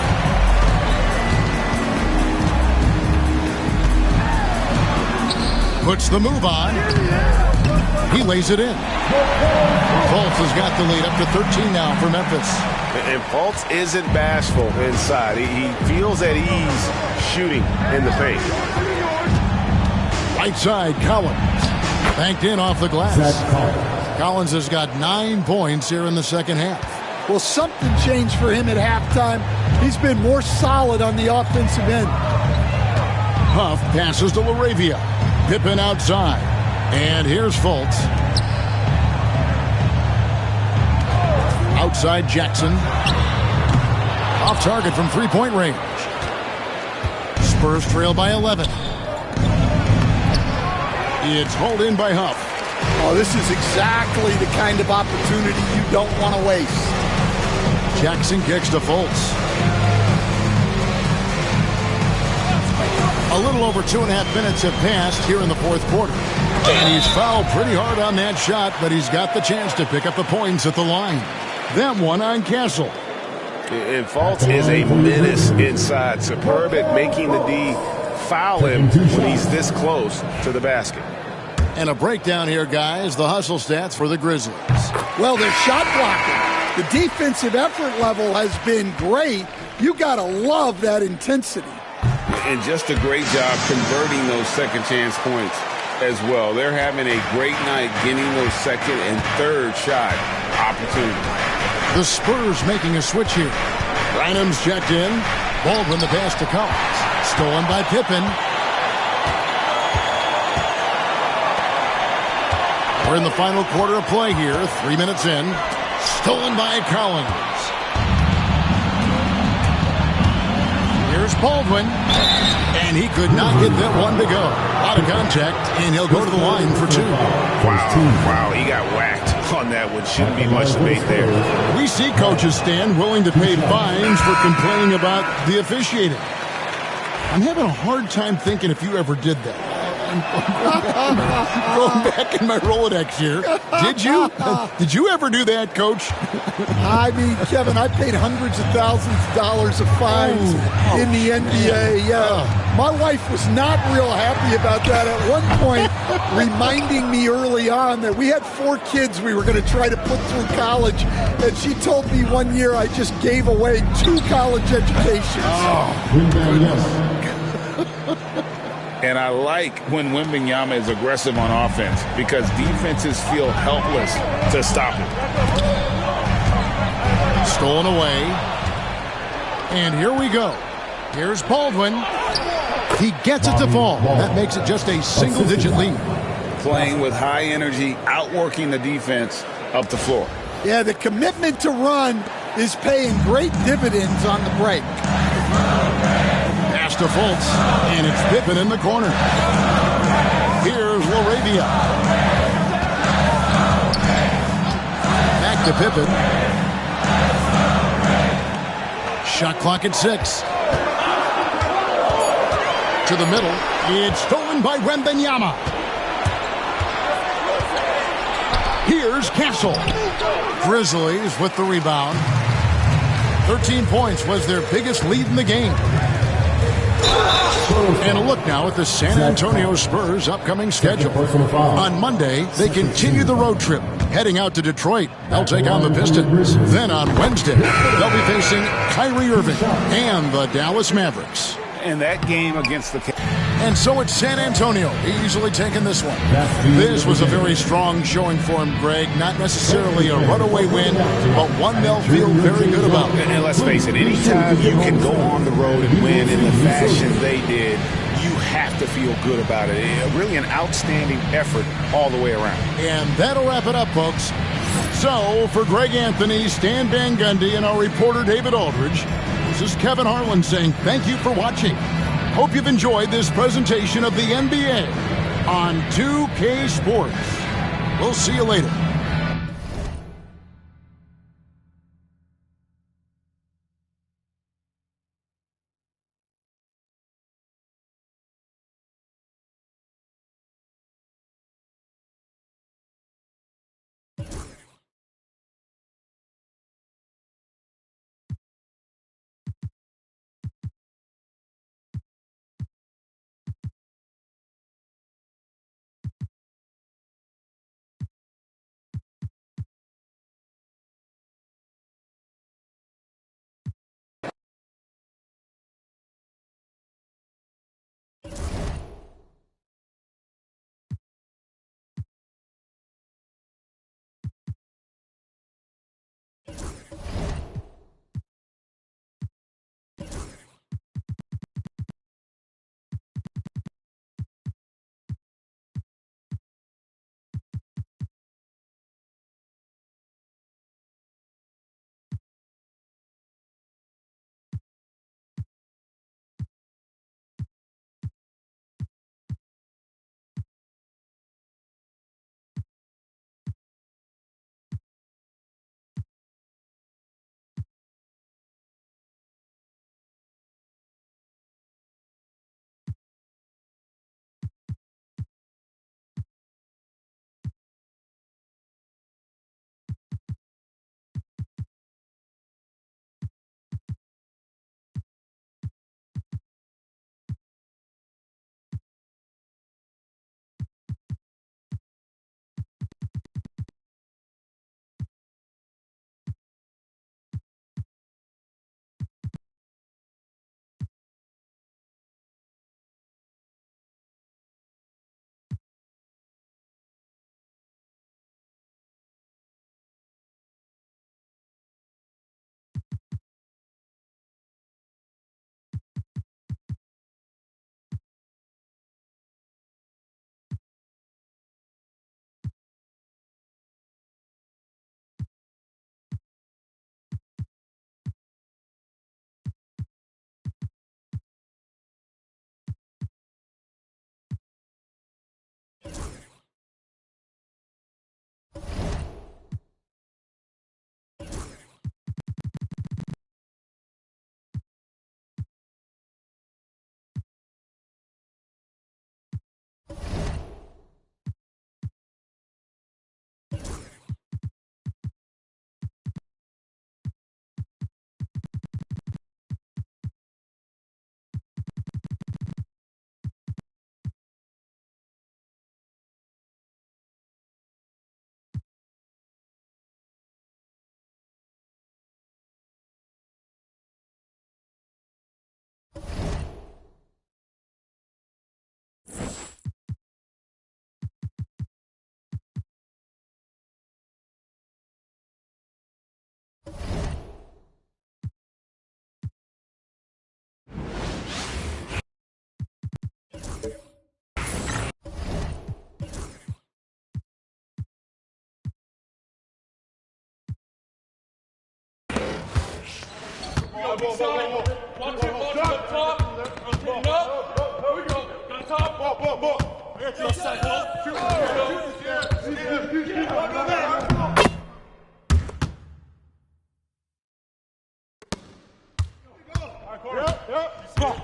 Puts the move on. He lays it in. Fultz has got the lead up to 13 now for Memphis. And Fultz isn't bashful inside. He feels at ease shooting in the paint. Right side, Collins. Banked in off the glass. Collins has got 9 points here in the second half. Well, something changed for him at halftime. He's been more solid on the offensive end. Huff passes to LaRavia. Pippen outside. And here's Fultz. Outside Jackson. Off target from three-point range. Spurs trail by 11. It's hauled in by Huff. Oh, this is exactly the kind of opportunity you don't want to waste. Jackson kicks to Fultz. A little over 2.5 minutes have passed here in the fourth quarter. And he's fouled pretty hard on that shot, but he's got the chance to pick up the points at the line. That one on Castle. And Fultz is a menace inside. Superb at making the D foul him when he's this close to the basket. And a breakdown here, guys. The hustle stats for the Grizzlies. Well, their shot blocking. The defensive effort level has been great. You got to love that intensity. And just a great job converting those second chance points as well. They're having a great night getting those second and third shot opportunities. The Spurs making a switch here. Rynham's checked in. Baldwin the pass to Collins. Stolen by Pippen. We're in the final quarter of play here. 3 minutes in. Stolen by Collins. Here's Baldwin. And he could not get that one to go. Out of contact, and he'll go to the line for 2. Wow, he got whacked on that one. Shouldn't be much debate there. We see coaches stand willing to pay fines for complaining about the officiating. I'm having a hard time thinking if you ever did that. I'm going back in my Rolodex here. Did you? Did you ever do that, Coach? I mean, Kevin, I paid hundreds of thousands of dollars of fines in the NBA. Yeah, my wife was not real happy about that at one point, reminding me early on that we had 4 kids we were going to try to put through college. And she told me one year I just gave away 2 college educations. And I like when Wembanyama is aggressive on offense because defenses feel helpless to stop him. Stolen away. And here we go. Here's Baldwin. He gets it to fall. That makes it just a single-digit lead. Playing with high energy, outworking the defense up the floor. Yeah, the commitment to run is paying great dividends on the break. Pass to Fultz, and it's Pippen in the corner. Here's LaRavia. Back to Pippen. Shot clock at 6. To the middle. It's stolen by Wembanyama. Here's Castle. Grizzlies with the rebound. 13 points was their biggest lead in the game. And a look now at the San Antonio Spurs' upcoming schedule. On Monday, they continue the road trip, heading out to Detroit. They'll take on the Pistons. Then on Wednesday, they'll be facing Kyrie Irving and the Dallas Mavericks. And that game against the... And so it's San Antonio easily taking this one. This was a very strong showing for him, Greg. Not necessarily a runaway win, but one they'll feel very good about. And let's face it, anytime you can go on the road and win in the fashion they did, you have to feel good about it. Really an outstanding effort all the way around. And that'll wrap it up, folks. So, for Greg Anthony, Stan Van Gundy, and our reporter David Aldridge, this is Kevin Harlan saying thank you for watching. Hope you've enjoyed this presentation of the NBA on 2K Sports. We'll see you later.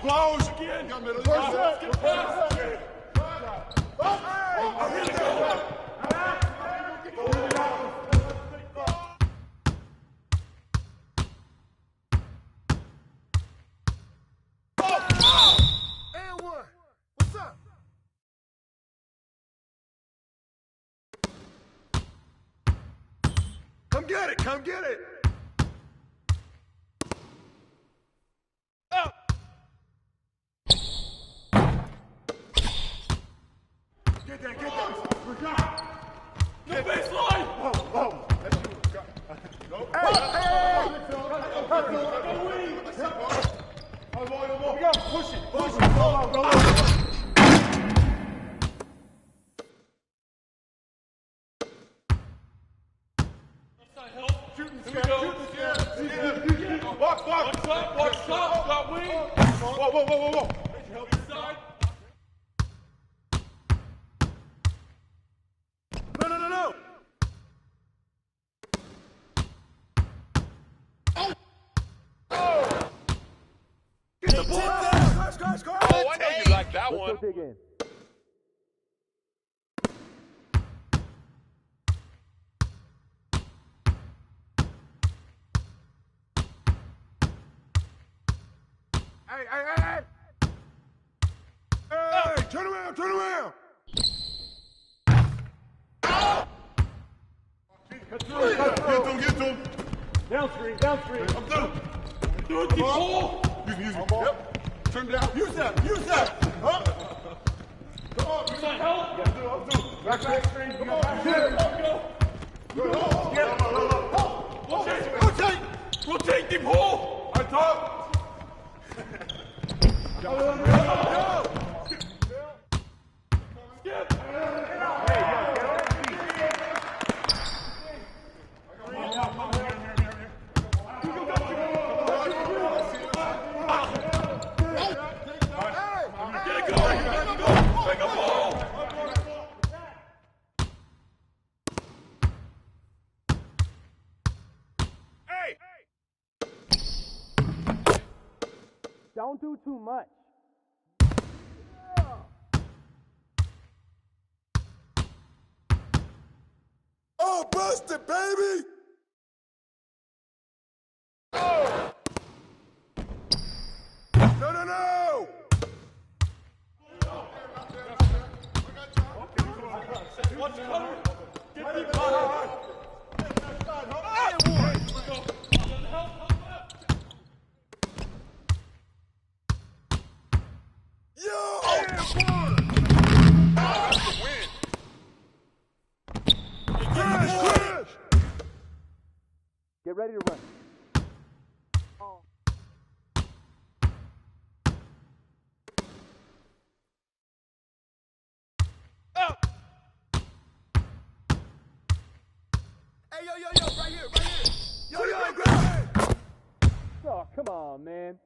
Blows again. Come get it! Come get it! Up! Get that! Get that! No baseline! Whoa! Whoa! That's you. Go! Hey! Go! Push it! Push it! Go! Whoa. No. Get the ball. Score. Oh, I know you like that one. Let's go dig in. Hey! Hey, turn around! Get to him. Down screen. I'm through. Do it, deep hole. Use me. Yep. Turn down. Use that. Huh? Come on, use that help. I'm through. Back screen. Come on. Go. Rotate, deep hole. On top. Skip. Don't do too much. Oh, busted, baby! Oh! No! What's coming? Get the Get ready to run. Hey, yo, right here. Yo, grab it! Oh, come on, man.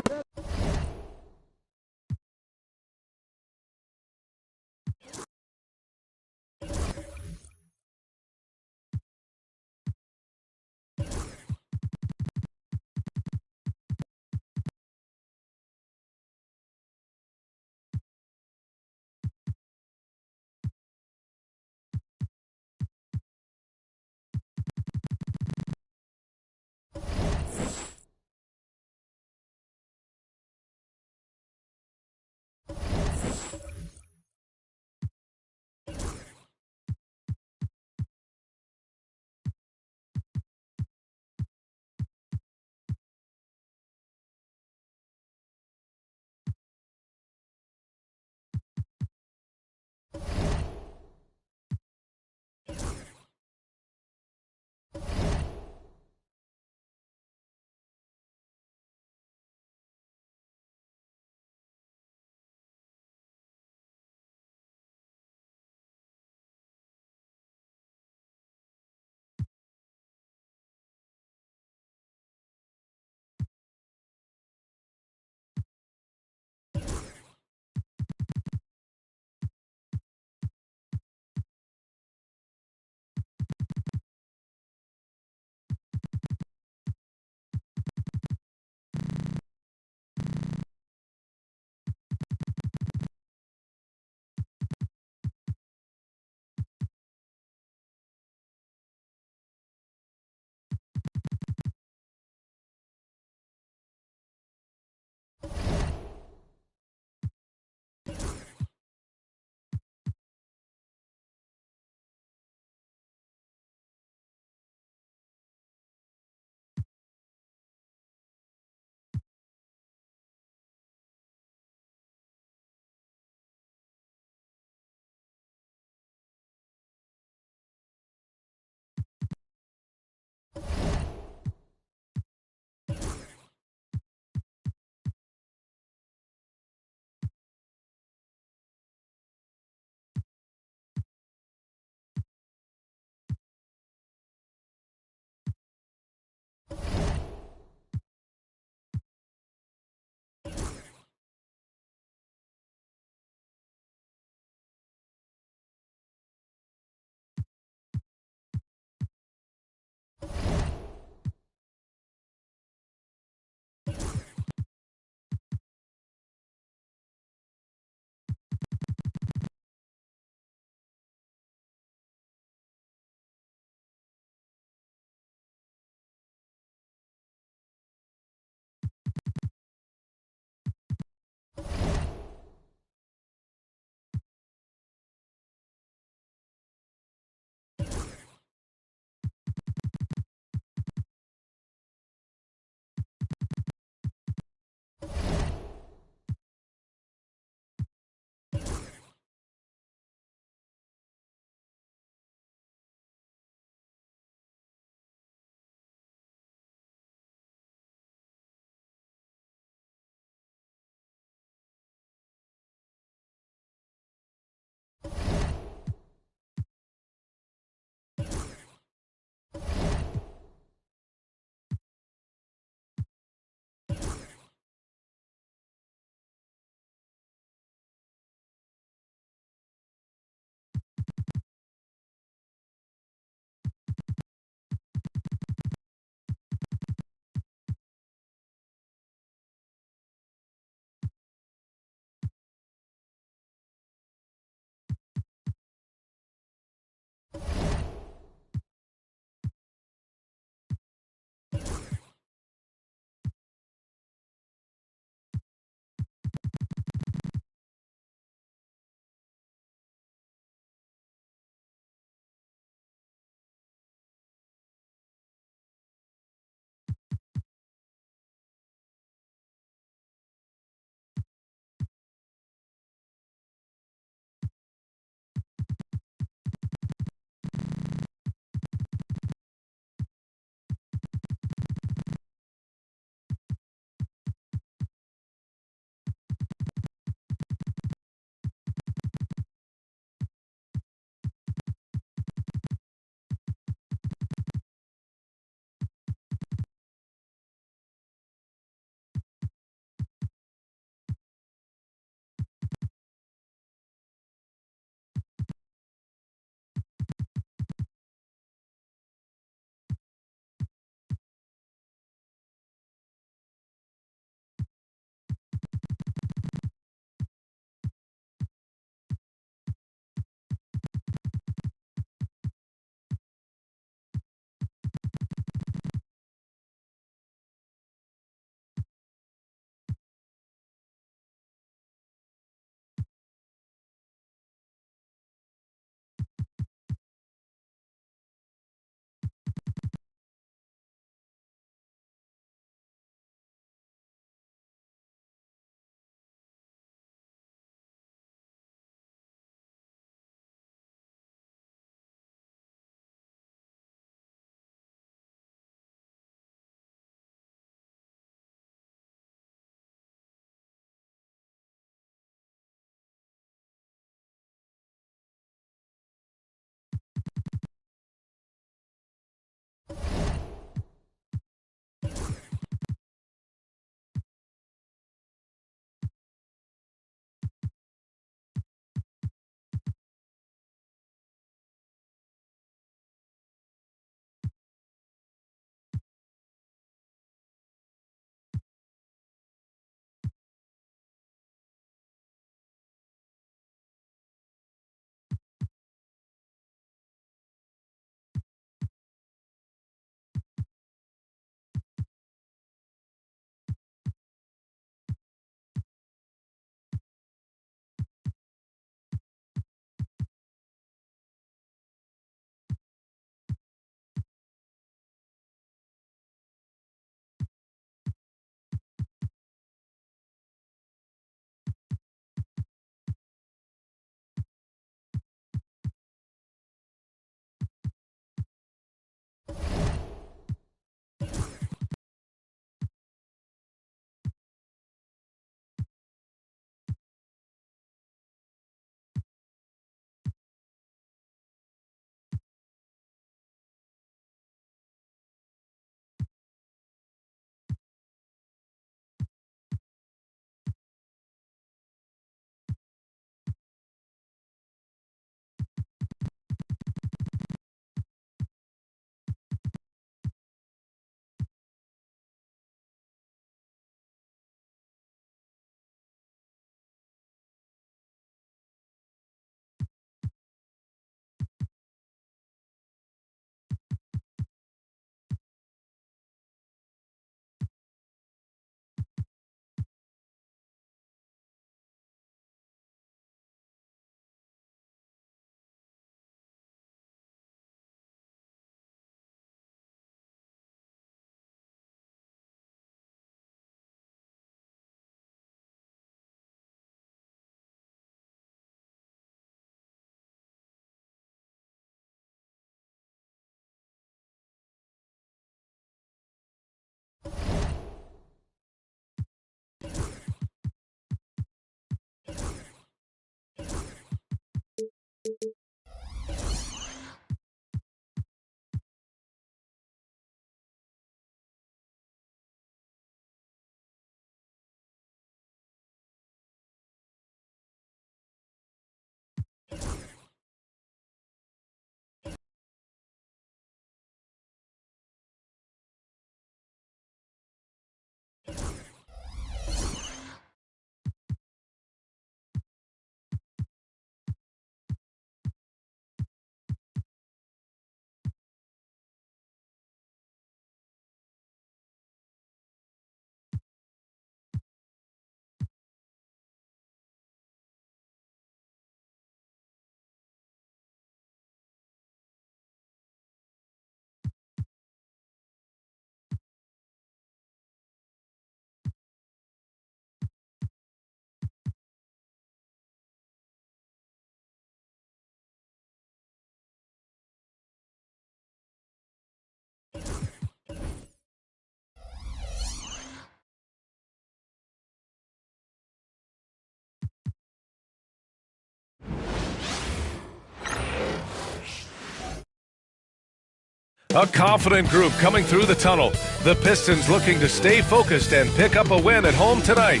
A confident group coming through the tunnel. The Pistons looking to stay focused and pick up a win at home tonight.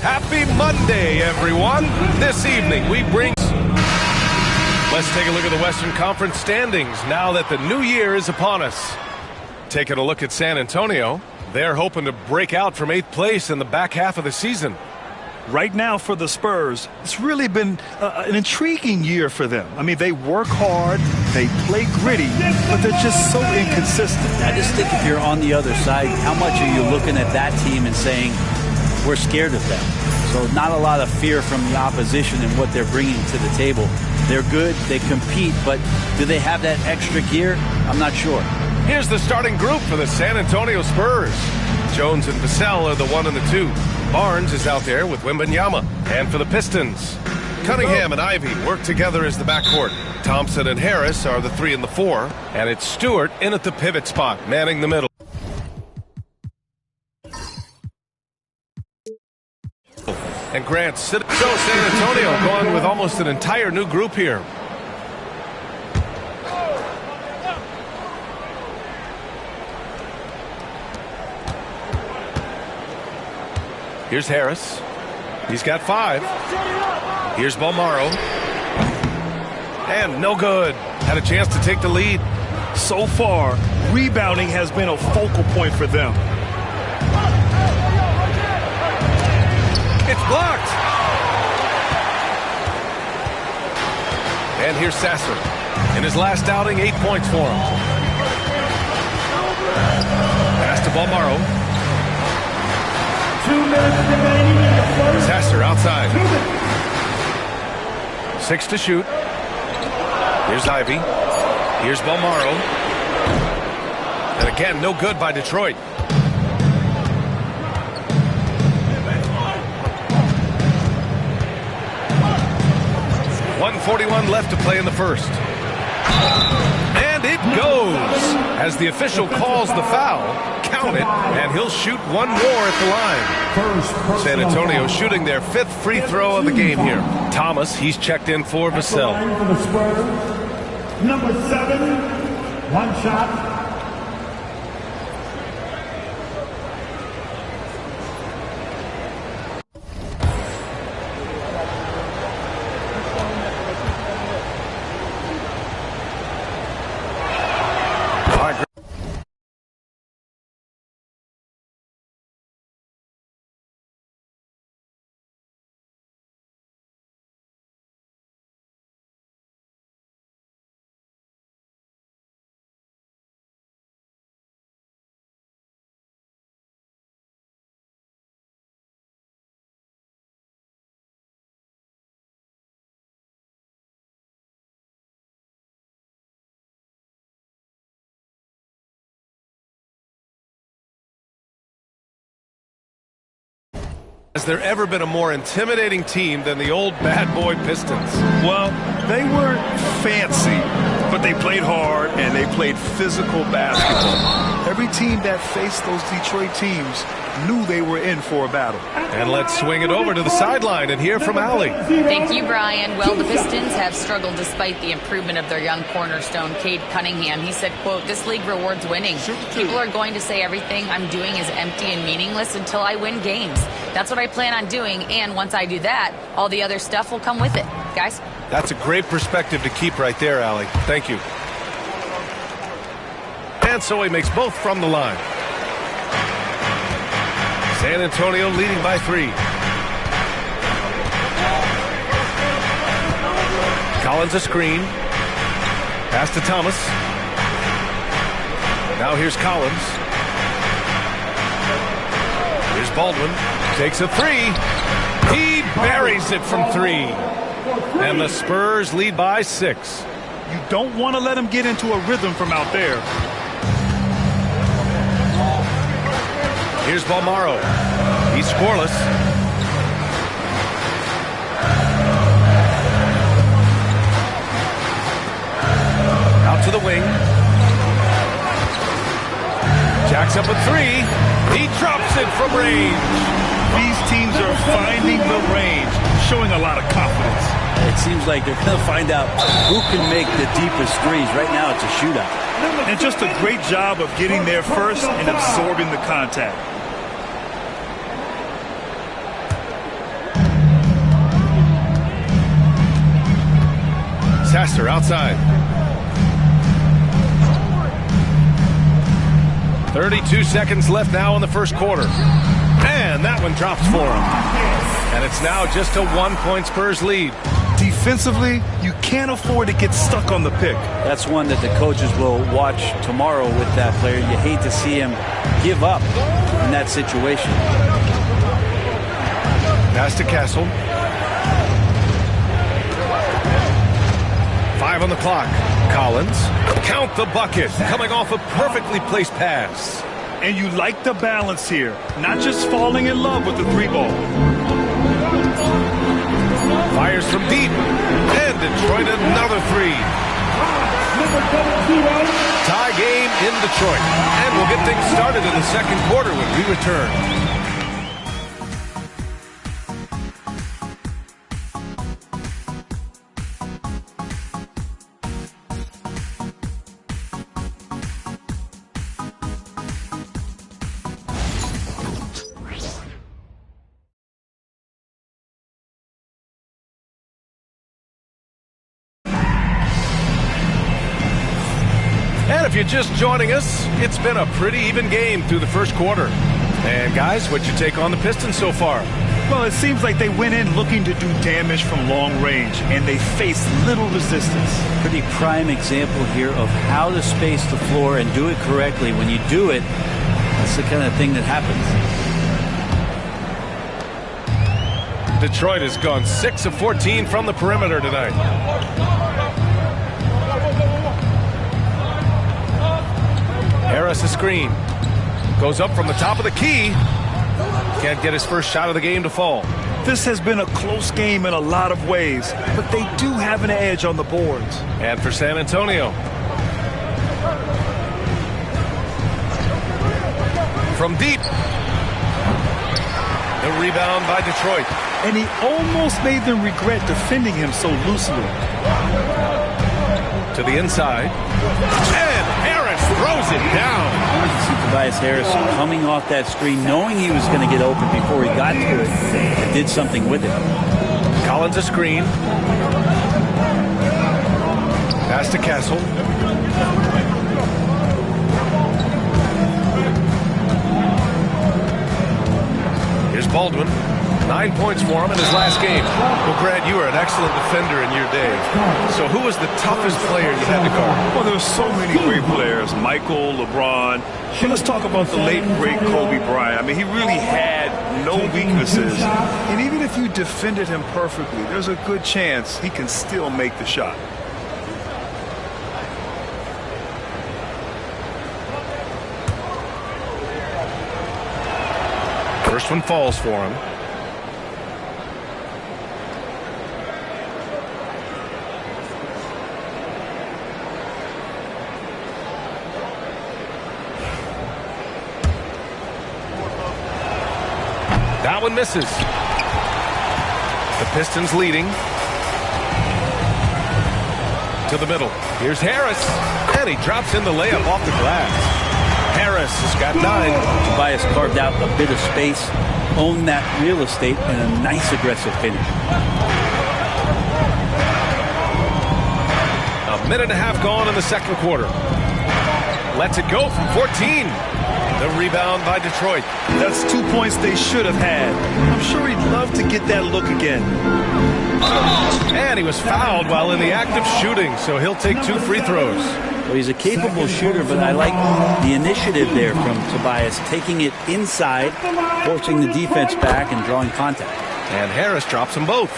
Happy Monday, everyone. This evening we bring... Let's take a look at the Western Conference standings now that the new year is upon us. Taking a look at San Antonio, they're hoping to break out from 8th place in the back half of the season. Right now for the Spurs, it's really been an intriguing year for them. I mean, they work hard, they play gritty, but they're just so inconsistent. I just think if you're on the other side, how much are you looking at that team and saying, we're scared of them? So not a lot of fear from the opposition and what they're bringing to the table. They're good, they compete, but do they have that extra gear? I'm not sure. Here's the starting group for the San Antonio Spurs. Jones and Vassell are the 1 and the 2. Barnes is out there with Wembanyama. And for the Pistons, Cunningham and Ivy work together as the backcourt. Thompson and Harris are the 3 and the 4. And it's Stewart in at the pivot spot, manning the middle. And Grant sitting. So San Antonio going with almost an entire new group here. Here's Harris. He's got 5. Here's Bolmaro. And no good. Had a chance to take the lead. So far, rebounding has been a focal point for them. It's blocked. And here's Sasser. In his last outing, 8 points for him. Pass to Bolmaro. 2 minutes remaining in the first. Sasser outside. 6 to shoot. Here's Ivy. Here's Bolmaro. And again, no good by Detroit. 1:41 left to play in the first. And it goes. As the official calls the foul, count it, and he'll shoot one more at the line. San Antonio shooting their 5th free throw of the game here. Thomas, he's checked in for Vassell. Number 7, 1 shot. Has there ever been a more intimidating team than the old bad boy Pistons? Well, they weren't fancy, but they played hard and they played physical basketball. Every team that faced those Detroit teams knew they were in for a battle. And let's swing it over to the sideline and hear from Allie. Thank you, Brian. Well, the Pistons have struggled despite the improvement of their young cornerstone, Cade Cunningham. He said, quote, "This league rewards winning. People are going to say everything I'm doing is empty and meaningless until I win games. That's what I plan on doing, and once I do that, all the other stuff will come with it." Guys? That's a great perspective to keep right there, Allie. Thank you. And so he makes both from the line. San Antonio leading by 3. Collins a screen. Pass to Thomas. Now here's Collins. Here's Baldwin. Takes a 3. He buries it from 3. And the Spurs lead by 6. You don't want to let him get into a rhythm from out there. Here's Balmaro. He's scoreless. Out to the wing. Jacks up a 3. He drops it from range. These teams are finding the range, showing a lot of confidence. It seems like they're going to find out who can make the deepest threes. Right now, it's a shootout. And just a great job of getting there first and absorbing the contact. Sasser outside. 32 seconds left now in the first quarter. And that one drops for him. And it's now just a 1-point Spurs lead. Defensively, you can't afford to get stuck on the pick. That's one that the coaches will watch tomorrow with that player. You hate to see him give up in that situation. Pass to Castle. 5 on the clock. Collins. Count the bucket. Coming off a perfectly placed pass. And you like the balance here. Not just falling in love with the 3-ball. Fires from deep. And Detroit another 3. Tie game in Detroit. And we'll get things started in the second quarter when we return. And if you're just joining us, it's been a pretty even game through the first quarter. And guys, what's your take on the Pistons so far? Well, it seems like they went in looking to do damage from long range, and they faced little resistance. Pretty prime example here of how to space the floor and do it correctly. When you do it, that's the kind of thing that happens. Detroit has gone 6 of 14 from the perimeter tonight. Harris a screen. Goes up from the top of the key. Can't get his first shot of the game to fall. This has been a close game in a lot of ways, but they do have an edge on the boards. And for San Antonio. From deep. The rebound by Detroit. And he almost made them regret defending him so loosely. To the inside. And Harris throws it down. See Tobias Harris coming off that screen, knowing he was going to get open before he got to it, and did something with it. Collins a screen. Pass to Castle. Here's Baldwin. 9 points for him in his last game. Well, Grant, you were an excellent defender in your day. So who was the toughest player you had to guard? Well, there were so many great players. Michael, LeBron. But let's talk about the late, great Kobe Bryant. I mean, he really had no weaknesses. And even if you defended him perfectly, there's a good chance he can still make the shot. First one falls for him. That one misses. The Pistons leading. To the middle. Here's Harris. And he drops in the layup off the glass. Harris has got 9. Tobias carved out a bit of space, owned that real estate, and a nice aggressive finish. A minute and a half gone in the second quarter. Lets it go from 14. The rebound by Detroit. That's 2 points they should have had. I'm sure he'd love to get that look again. And he was fouled while in the act of shooting, so he'll take 2 free throws. Well, he's a capable shooter, but I like the initiative there from Tobias, taking it inside, forcing the defense back, and drawing contact. And Harris drops them both.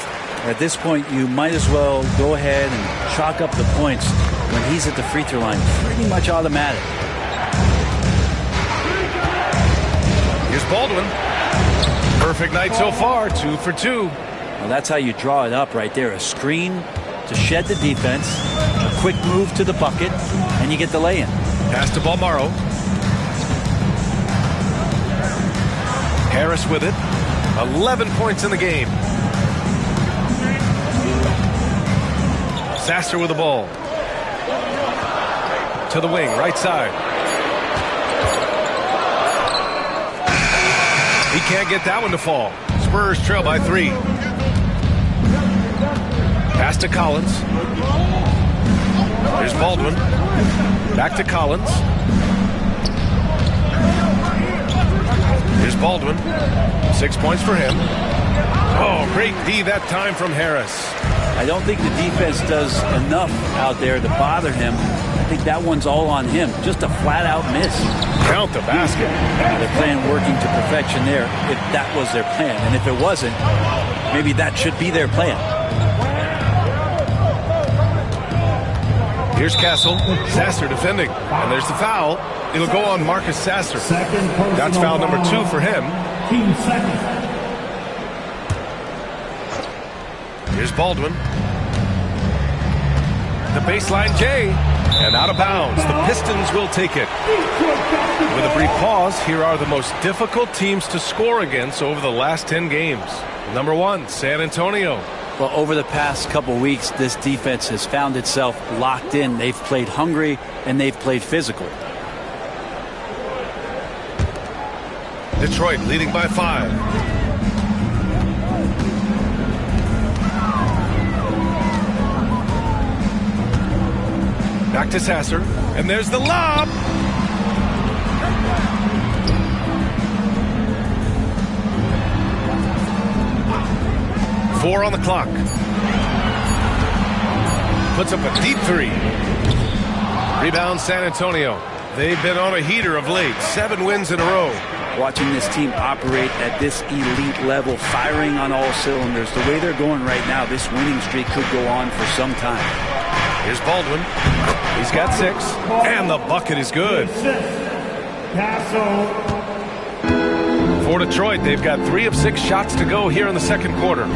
At this point, you might as well go ahead and chalk up the points when he's at the free throw line. Pretty much automatic. Here's Baldwin. Perfect night so far, 2 for 2. Well, that's how you draw it up right there. A screen to shed the defense, a quick move to the bucket, and you get the lay-in. Pass to Balmaro. Harris with it. 11 points in the game. Sasser with the ball. To the wing, right side. He can't get that one to fall. Spurs trail by 3. Pass to Collins. Here's Baldwin. Back to Collins. Here's Baldwin. 6 points for him. Oh, great D that time from Harris. I don't think the defense does enough out there to bother him. I think that one's all on him. Just a flat-out miss. Count the basket. Their plan working to perfection there, if that was their plan. And if it wasn't, maybe that should be their plan. Here's Castle. Sasser defending. And there's the foul. It'll go on Marcus Sasser. That's foul number 2 for him. Team second. Here's Baldwin. The baseline J. And out of bounds. The Pistons will take it. With a brief pause, here are the most difficult teams to score against over the last 10 games. Number 1, San Antonio. Well, over the past couple weeks, this defense has found itself locked in. They've played hungry and they've played physical. Detroit leading by 5. Back to Sasser. And there's the lob. Four on the clock. Puts up a deep 3. Rebound San Antonio. They've been on a heater of late. 7 wins in a row. Watching this team operate at this elite level, firing on all cylinders. The way they're going right now, this winning streak could go on for some time. Here's Baldwin. He's got 6. And the bucket is good. For Detroit, they've got 3 of 6 shots to go here in the second quarter.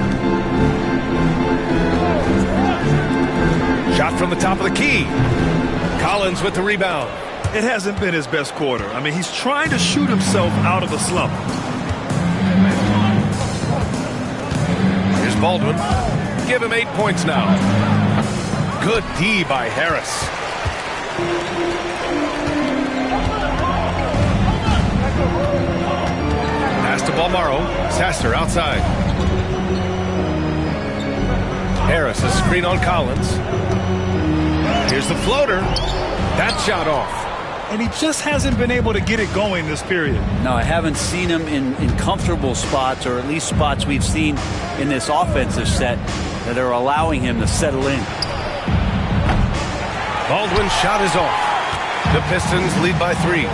Shot from the top of the key. Collins with the rebound. It hasn't been his best quarter. I mean, he's trying to shoot himself out of a slump. Here's Baldwin. Give him 8 points now. Good D by Harris. Pass to Balmaro. Sasser outside. Harris, a screen on Collins. Here's the floater. That shot off. And he just hasn't been able to get it going this period. No, I haven't seen him in comfortable spots, or at least spots we've seen in this offensive set that are allowing him to settle in. Baldwin's shot is off. The Pistons lead by 3.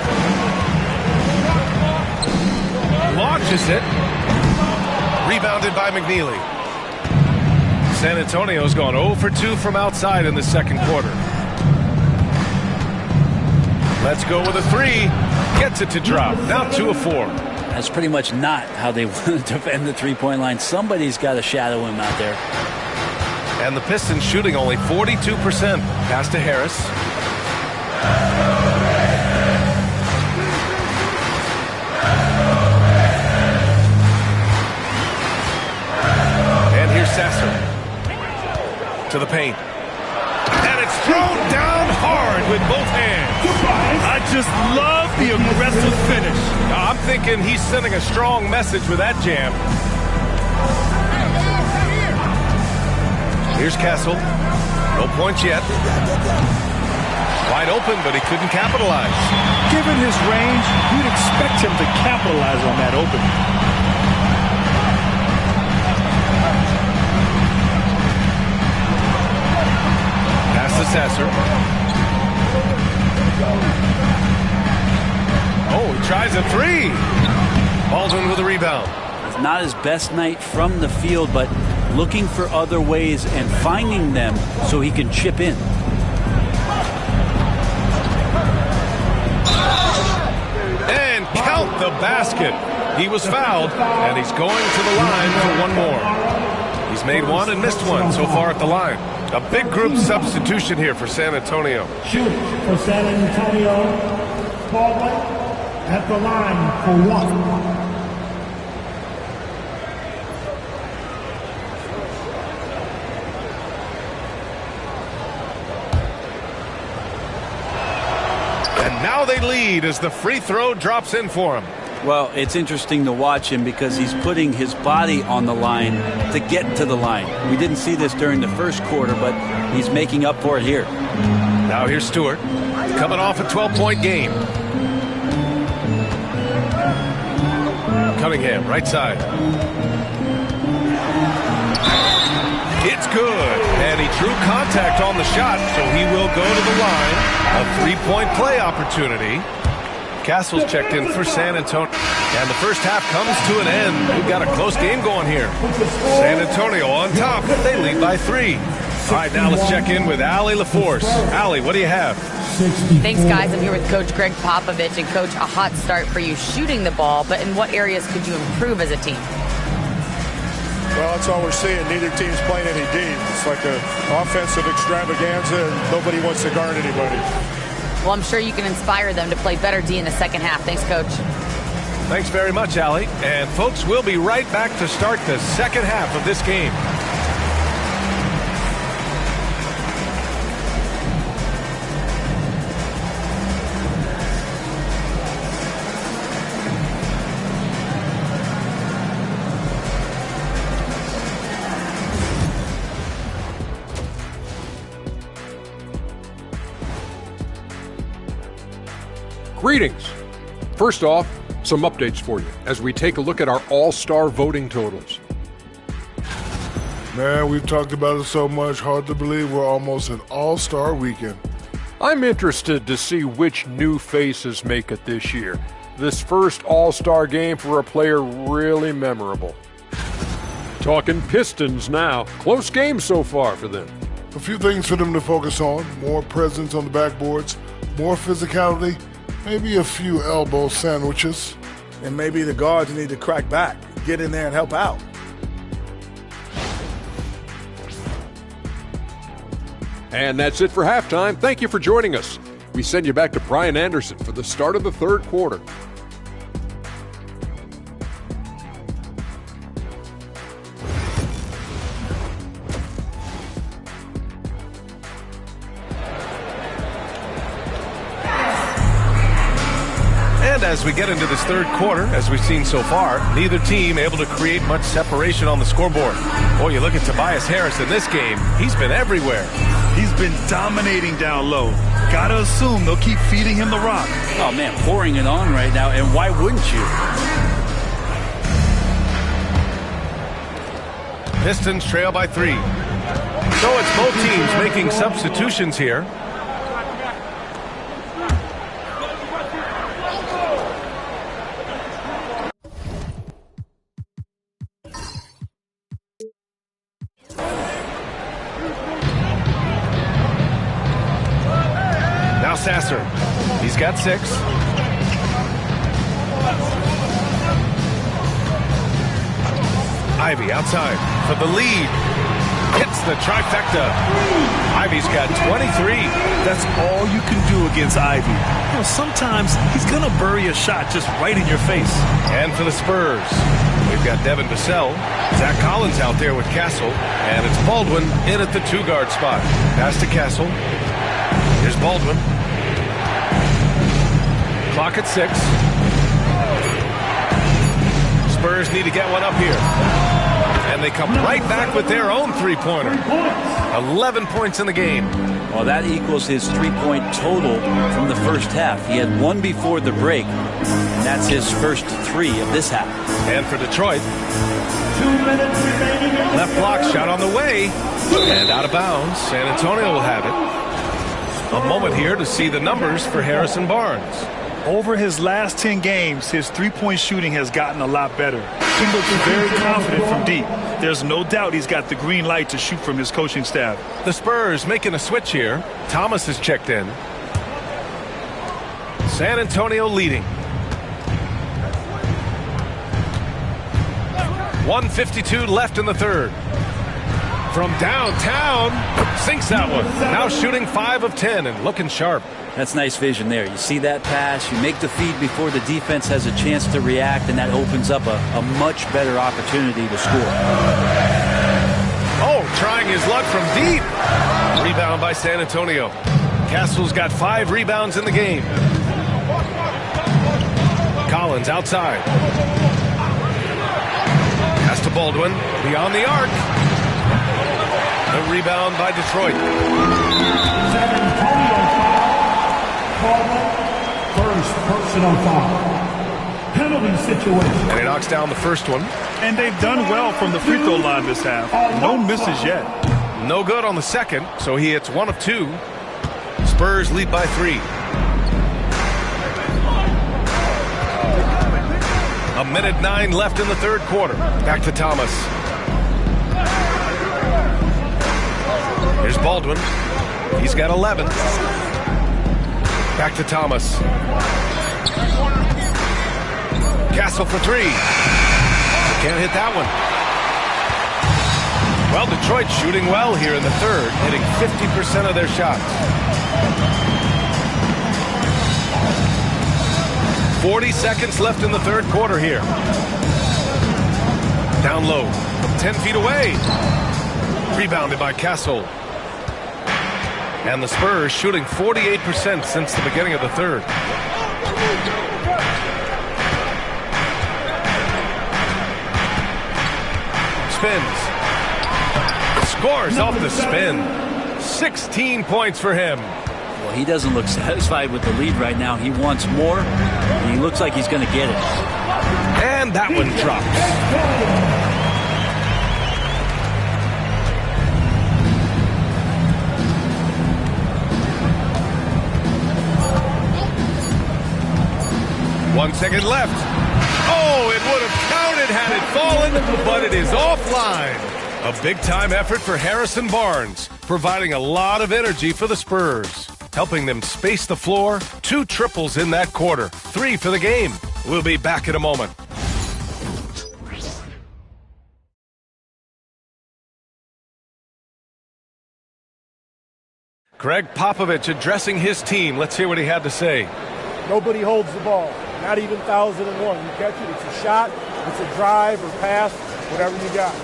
Launches it. Rebounded by McNeely. San Antonio's gone 0 for 2 from outside in the second quarter. Let's go with a 3. Gets it to drop. Now 2 of 4. That's pretty much not how they want to defend the three-point line. Somebody's got to shadow him out there. And the Pistons shooting only 42%. Pass to Harris. to the paint. And it's thrown down hard with both hands. I just love the aggressive finish. I'm thinking he's sending a strong message with that jam. Here's Castle. No points yet. Wide open, but he couldn't capitalize. Given his range, you'd expect him to capitalize on that opening. Pass to Sasser. Oh, he tries a three. Baldwin with a rebound. It's not his best night from the field, but looking for other ways and finding them so he can chip in. And count the basket. He was fouled, and he's going to the line for one more. He's made one and missed one so far at the line. A big group substitution here for San Antonio. Shoot for San Antonio. Baldwin at the line for one. Now they lead as the free throw drops in for him. Well, it's interesting to watch him because he's putting his body on the line to get to the line. We didn't see this during the first quarter, but he's making up for it here. Now here's Stewart, coming off a 12-point game. Cunningham, right side. It's good, and he drew contact on the shot, so he will go to the line. A three-point play opportunity. Castle's checked in for San Antonio. And the first half comes to an end. We've got a close game going here. San Antonio on top. They lead by 3. All right, now let's check in with Allie LaForce. Allie, what do you have? Thanks, guys. I'm here with Coach Greg Popovich. And, Coach, a hot start for you shooting the ball, but in what areas could you improve as a team? Well, that's all we're seeing. Neither team's playing any D. It's like an offensive extravaganza, and nobody wants to guard anybody. Well, I'm sure you can inspire them to play better D in the second half. Thanks, Coach. Thanks very much, Allie. And, folks, we'll be right back to start the second half of this game. Greetings. First off, some updates for you as we take a look at our all-star voting totals. Man, we've talked about it so much, hard to believe we're almost at all-star weekend. I'm interested to see which new faces make it this year. This first all-star game for a player really memorable. Talking Pistons now. Close game so far for them. A few things for them to focus on. More presence on the backboards, more physicality, maybe a few elbow sandwiches. And maybe the guards need to crack back, get in there and help out. And that's it for halftime. Thank you for joining us. We send you back to Brian Anderson for the start of the third quarter. And as we get into this third quarter, as we've seen so far, neither team able to create much separation on the scoreboard. Boy, you look at Tobias Harris in this game, he's been everywhere. He's been dominating down low. Gotta assume they'll keep feeding him the rock. Oh, man, pouring it on right now, and why wouldn't you? Pistons trail by 3. So it's both teams making substitutions here. Sasser. He's got 6. Ivy outside for the lead. Hits the trifecta. Ivy's got 23. That's all you can do against Ivy. You know, sometimes he's going to bury a shot just right in your face. And for the Spurs, we've got Devin Vassell. Zach Collins out there with Castle. And it's Baldwin in at the 2-guard spot. Pass to Castle. Here's Baldwin. Clock at 6. Spurs need to get one up here. And they come right back with their own three-pointer. 11 points in the game. Well, that equals his three-point total from the first half. He had one before the break, and that's his first 3 of this half. And for Detroit, 2 minutes remaining. left block shot on the way, and out of bounds. San Antonio will have it. A moment here to see the numbers for Harrison Barnes. Over his last 10 games, his three-point shooting has gotten a lot better. He looks very confident from deep. There's no doubt he's got the green light to shoot from his coaching staff. The Spurs making a switch here. Thomas is checked in. San Antonio leading. 1:52 left in the third. From downtown, sinks that one. Now shooting 5 of 10 and looking sharp. That's nice vision there. You see that pass, you make the feed before the defense has a chance to react, and that opens up a much better opportunity to score. Oh, trying his luck from deep. Rebound by San Antonio. Castle's got 5 rebounds in the game. Collins outside. Pass to Baldwin. Beyond the arc. The rebound by Detroit. San Antonio first personal foul. Penalty situation. And he knocks down the first one. And they've done well from the free throw line this half. No misses yet. No good on the second, so he hits 1 of 2. Spurs lead by 3. A minute 9 left in the third quarter. Back to Thomas. Here's Baldwin. He's got 11. Back to Thomas. Castle for 3. Can't hit that one. Well, Detroit shooting well here in the third, hitting 50% of their shots. 40 seconds left in the third quarter here. Down low from 10 feet away. Rebounded by Castle. And the Spurs shooting 48% since the beginning of the third. Spins. Scores off the spin. 16 points for him. Well, he doesn't look satisfied with the lead right now. He wants more, and he looks like he's going to get it. And that one drops. One second left. Oh, it would have counted had it fallen, but it is offline. A big-time effort for Harrison Barnes, providing a lot of energy for the Spurs, helping them space the floor. 2 triples in that quarter, 3 for the game. We'll be back in a moment. Greg Popovich addressing his team. Let's hear what he had to say. Nobody holds the ball. Not even 1,001. You catch it, it's a shot, it's a drive or pass, whatever you got.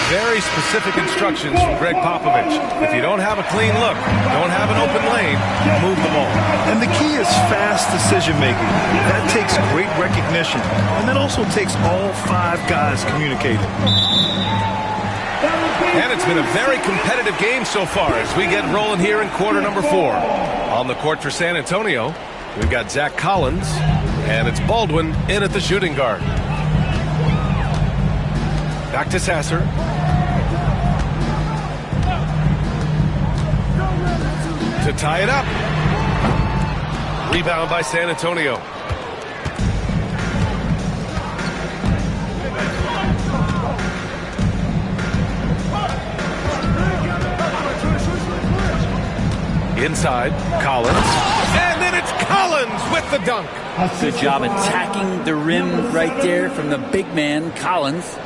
Very specific instructions from Greg Popovich. If you don't have a clean look, don't have an open lane, move the ball. And the key is fast decision-making. That takes great recognition. And that also takes all 5 guys communicating. And it's been a very competitive game so far as we get rolling here in quarter number 4. On the court for San Antonio, we've got Zach Collins, and it's Baldwin in at the shooting guard. Back to Sasser. To tie it up. Rebound by San Antonio. Inside, Collins. And then it's Collins with the dunk. Good job attacking the rim right there from the big man, Collins.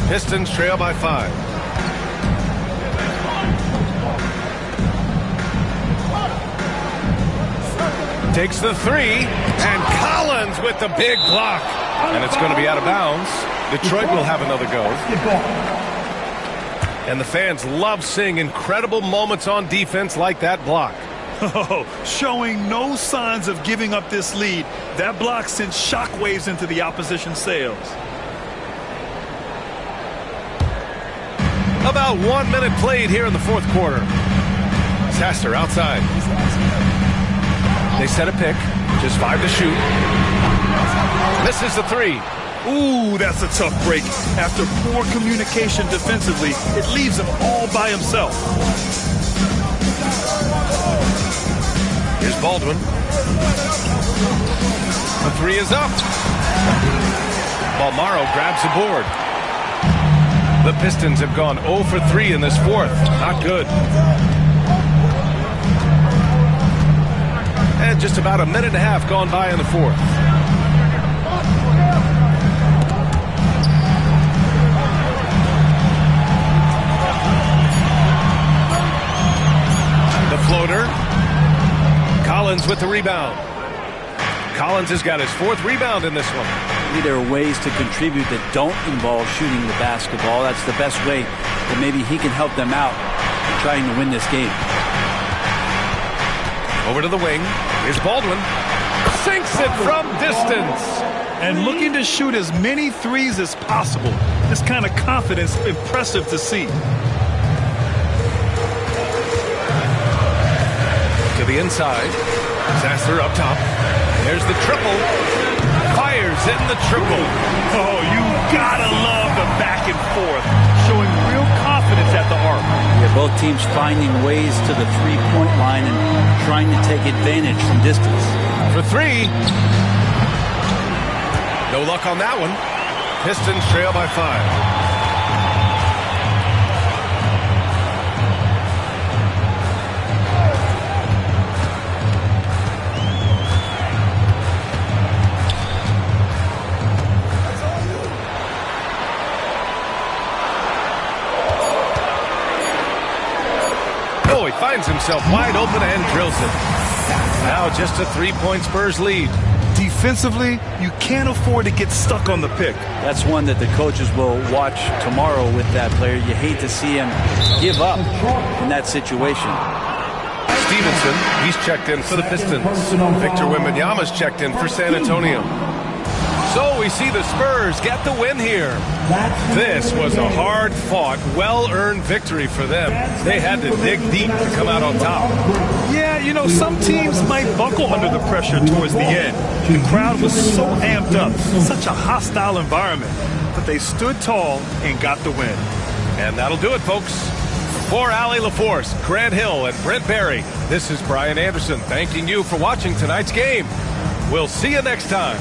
Pistons trail by 5. Takes the 3, and Collins with the big block. And it's going to be out of bounds. Detroit will have another go. And the fans love seeing incredible moments on defense like that block. Oh, showing no signs of giving up this lead. That block sent shockwaves into the opposition sails. About 1 minute played here in the fourth quarter. Sasser outside. They set a pick. Just 5 to shoot. Misses the 3. Ooh, that's a tough break. After poor communication defensively, it leaves him all by himself. Here's Baldwin. The 3 is up. Balmaro grabs the board. The Pistons have gone 0 for 3 in this fourth. Not good. And just about a minute and a half gone by in the fourth. The floater. Collins with the rebound. Collins has got his 4th rebound in this one. Maybe there are ways to contribute that don't involve shooting the basketball. That's the best way that maybe he can help them out trying to win this game. Over to the wing. Here's Baldwin. Sinks it from distance. And looking to shoot as many threes as possible. This kind of confidence, impressive to see. To the inside. Sasser up top. There's the triple. Fires in the triple. Oh, you gotta love the back and forth. Showing real confidence at the arc. Yeah, both teams finding ways to the three-point line and trying to take advantage from distance. For 3. No luck on that one. Pistons trail by 5. Finds himself wide open and drills it. Now just a 3-point Spurs lead. Defensively, you can't afford to get stuck on the pick. That's one that the coaches will watch tomorrow with that player. You hate to see him give up in that situation. Stevenson, he's checked in for the Pistons. Victor Wembanyama's checked in for San Antonio. So we see the Spurs get the win here. This was a hard-fought, well-earned victory for them. They had to dig deep to come out on top. Yeah, you know, some teams might buckle under the pressure towards the end. The crowd was so amped up, such a hostile environment. But they stood tall and got the win. And that'll do it, folks. For Allie LaForce, Grant Hill, and Brent Barry, this is Brian Anderson thanking you for watching tonight's game. We'll see you next time.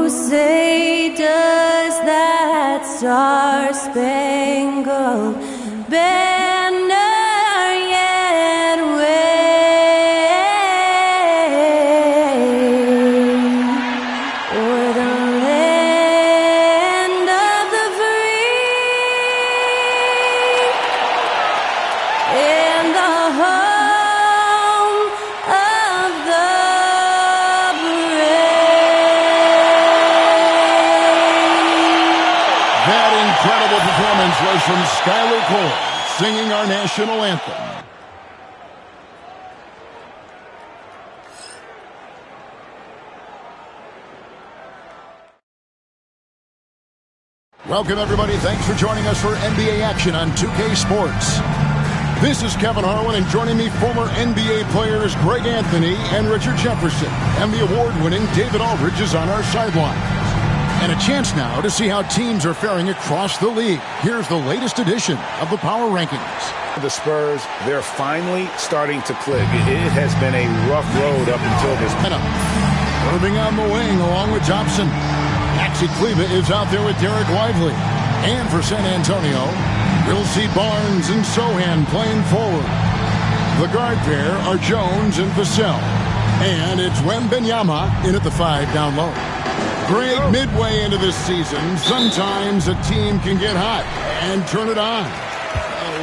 say, does that star-spangled banner yet wave o'er the land of the free and the home of the That incredible performance was from Skylar Cole, singing our national anthem. Welcome, everybody. Thanks for joining us for NBA action on 2K Sports. This is Kevin Harlan, and joining me, former NBA players Greg Anthony and Richard Jefferson. And the award-winning David Aldridge is on our sideline. And a chance now to see how teams are faring across the league. Here's the latest edition of the Power Rankings. The Spurs, they're finally starting to click. It has been a rough road up until this point. Irving on the wing along with Thompson. Maxi Kleba is out there with Derek Lively. And for San Antonio, we'll see Barnes and Sohan playing forward. The guard pair are Jones and Vassell. And it's Wembanyama in at the 5 down low. Greg, midway into this season, sometimes a team can get hot and turn it on.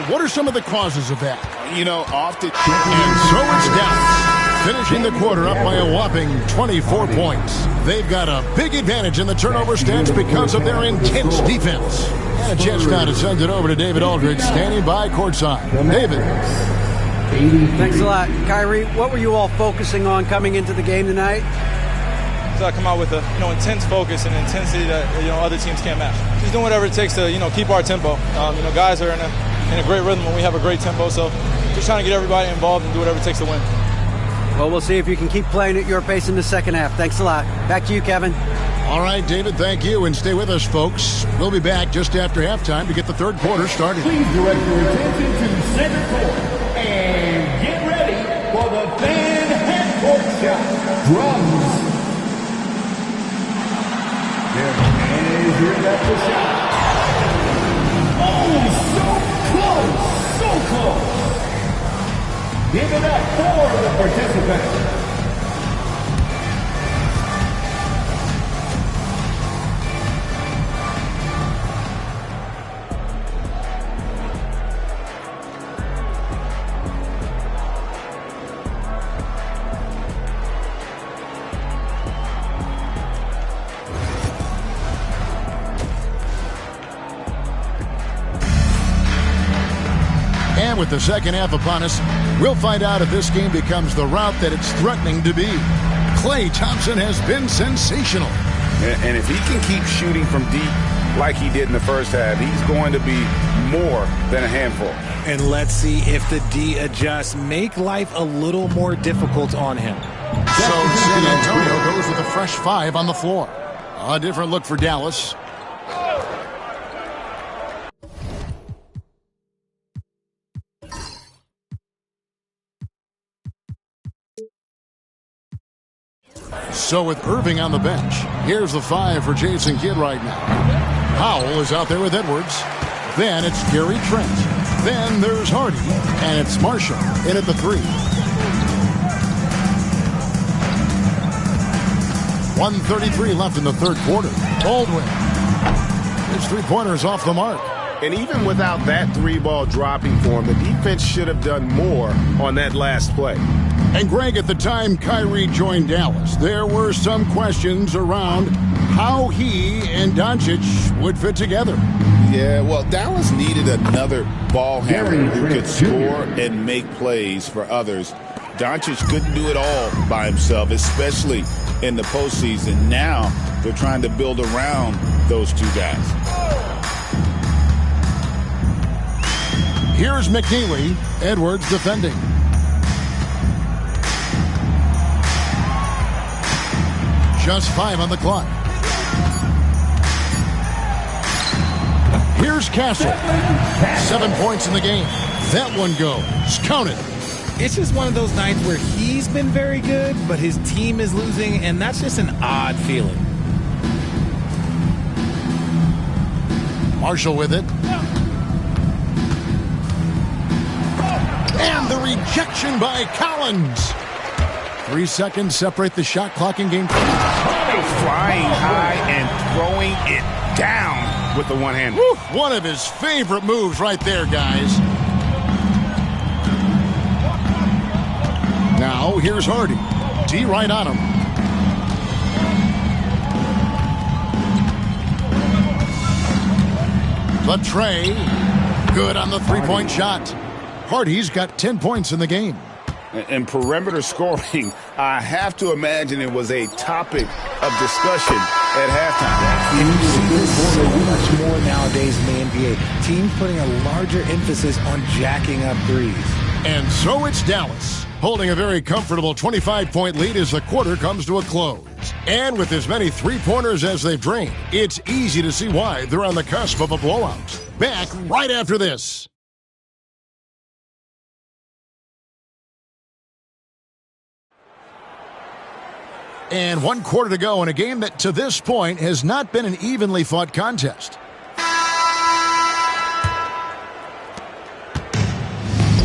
What are some of the causes of that? You know, often. And so it's Dallas, finishing the quarter up by a whopping 24 points. They've got a big advantage in the turnover stats because of their intense defense. And a chance now to send it over to David Aldridge, standing by courtside. David. Thanks a lot. Kyrie, what were you all focusing on coming into the game tonight? So I come out with a intense focus and intensity that other teams can't match. Just doing whatever it takes to keep our tempo. Guys are in a great rhythm and we have a great tempo. So just trying to get everybody involved and do whatever it takes to win. Well, we'll see if you can keep playing at your pace in the second half. Thanks a lot. Back to you, Kevin. All right, David, thank you, and stay with us, folks. We'll be back just after halftime to get the third quarter started. Please direct your attention to center court and get ready for the fan half-court shot. Drums. And here's that the shot. Oh, so close. Give it up for the participants. And with the second half upon us, we'll find out if this game becomes the route that it's threatening to be. Klay Thompson has been sensational. And if he can keep shooting from deep like he did in the first half, he's going to be more than a handful. And let's see if the D adjusts, make life a little more difficult on him. So San Antonio goes with a fresh 5 on the floor. A different look for Dallas. So with Irving on the bench, here's the 5 for Jason Kidd right now. Howell is out there with Edwards. Then it's Gary Trent. Then there's Hardy. And it's Marshall in at the 3. 1:33 left in the third quarter. Baldwin. His three-pointer's off the mark. And even without that 3-ball dropping for him, the defense should have done more on that last play. And Greg, at the time Kyrie joined Dallas, there were some questions around how he and Doncic would fit together. Yeah, well, Dallas needed another ball handler who could score and make plays for others. Doncic couldn't do it all by himself, especially in the postseason. Now they're trying to build around those two guys. Here's McNeely. Edwards defending. Just 5 on the clock. Here's Castle. 7 points in the game. That one goes. Count it. It's just one of those nights where he's been very good, but his team is losing, and that's just an odd feeling. Marshall with it. And the rejection by Collins. 3 seconds separate the shot clock in game 3. Flying high and throwing it down with the one-hand. One of his favorite moves right there, guys. Now, here's Hardy. D right on him. The tray. Good on the three-point shot. Hardy's got 10 points in the game. And perimeter scoring, I have to imagine it was a topic of discussion at halftime. And you see this so much more nowadays in the NBA. Teams putting a larger emphasis on jacking up threes. And so it's Dallas, holding a very comfortable 25-point lead as the quarter comes to a close. And with as many three-pointers as they've drained, it's easy to see why they're on the cusp of a blowout. Back right after this. And 1 quarter to go in a game that to this point has not been an evenly fought contest.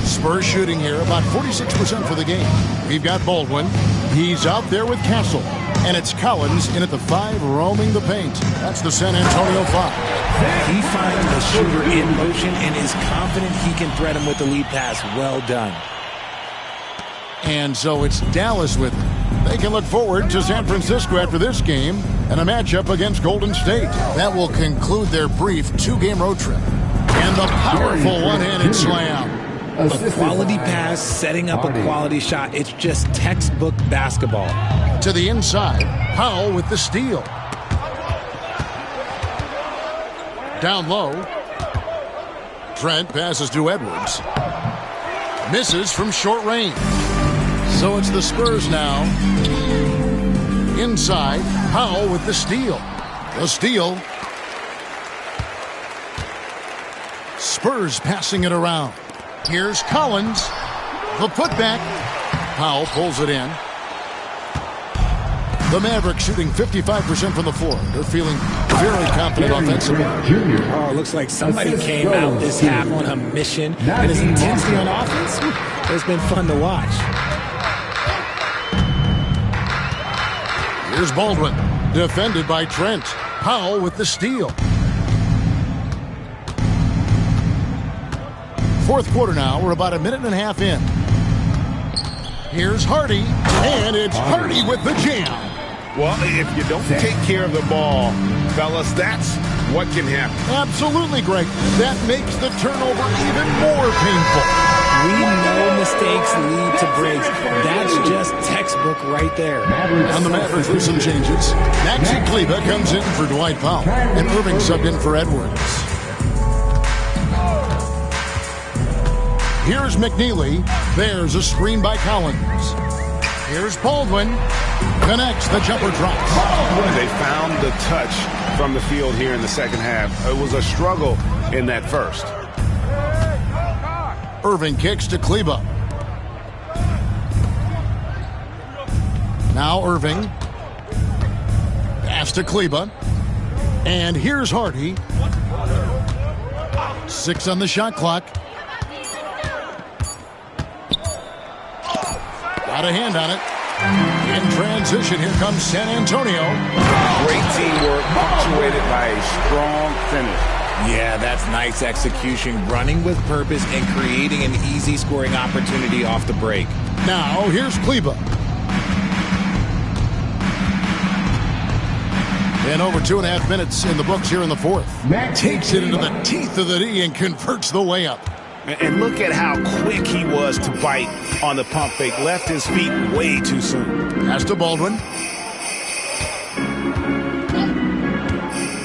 Spurs shooting here about 46% for the game. We've got Baldwin. He's out there with Castle. And it's Collins in at the 5 roaming the paint. That's the San Antonio 5. He finds the shooter in motion and is confident he can thread him with the lead pass. Well done. And so it's Dallas with it. They can look forward to San Francisco after this game and a matchup against Golden State. That will conclude their brief 2-game road trip. And the powerful one-handed slam. A quality pass, setting up a quality shot. It's just textbook basketball. To the inside, Powell with the steal. Down low. Trent passes to Edwards. Misses from short range. So it's the Spurs now. Inside, Powell with the steal. The steal. Spurs passing it around. Here's Collins. The putback. Powell pulls it in. The Mavericks shooting 55% from the floor. They're feeling very confident offensively. Oh, it looks like somebody came out this half on a mission. And his intensity on offense has been fun to watch. Here's Baldwin, defended by Trent. Powell with the steal. Fourth quarter now. We're about a minute and a half in. Here's Hardy, and it's Hardy with the jam. Well, if you don't take care of the ball, fellas, that's what can happen. Absolutely, Greg. That makes the turnover even more painful. We know mistakes lead to breaks. That's just textbook right there. On the Mavericks with some changes. Maxi Kleber comes in for Dwight Powell, and Irving subbed in for Edwards. Here's McNeely. There's a screen by Collins. Here's Baldwin. Connects, the jumper drops. They found the touch from the field here in the second half. It was a struggle in that first. Irving kicks to Kleber. Now Irving. Pass to Kleber. And here's Hardy. 6 on the shot clock. Got a hand on it. In transition, here comes San Antonio. Great teamwork, punctuated by a strong finish. Yeah, that's nice execution, running with purpose and creating an easy scoring opportunity off the break. Now, here's Kleber. And over 2.5 minutes in the books here in the fourth. Takes it into the teeth of the D and converts the layup. And look at how quick he was to bite on the pump fake. Left his feet way too soon. Pass to Baldwin.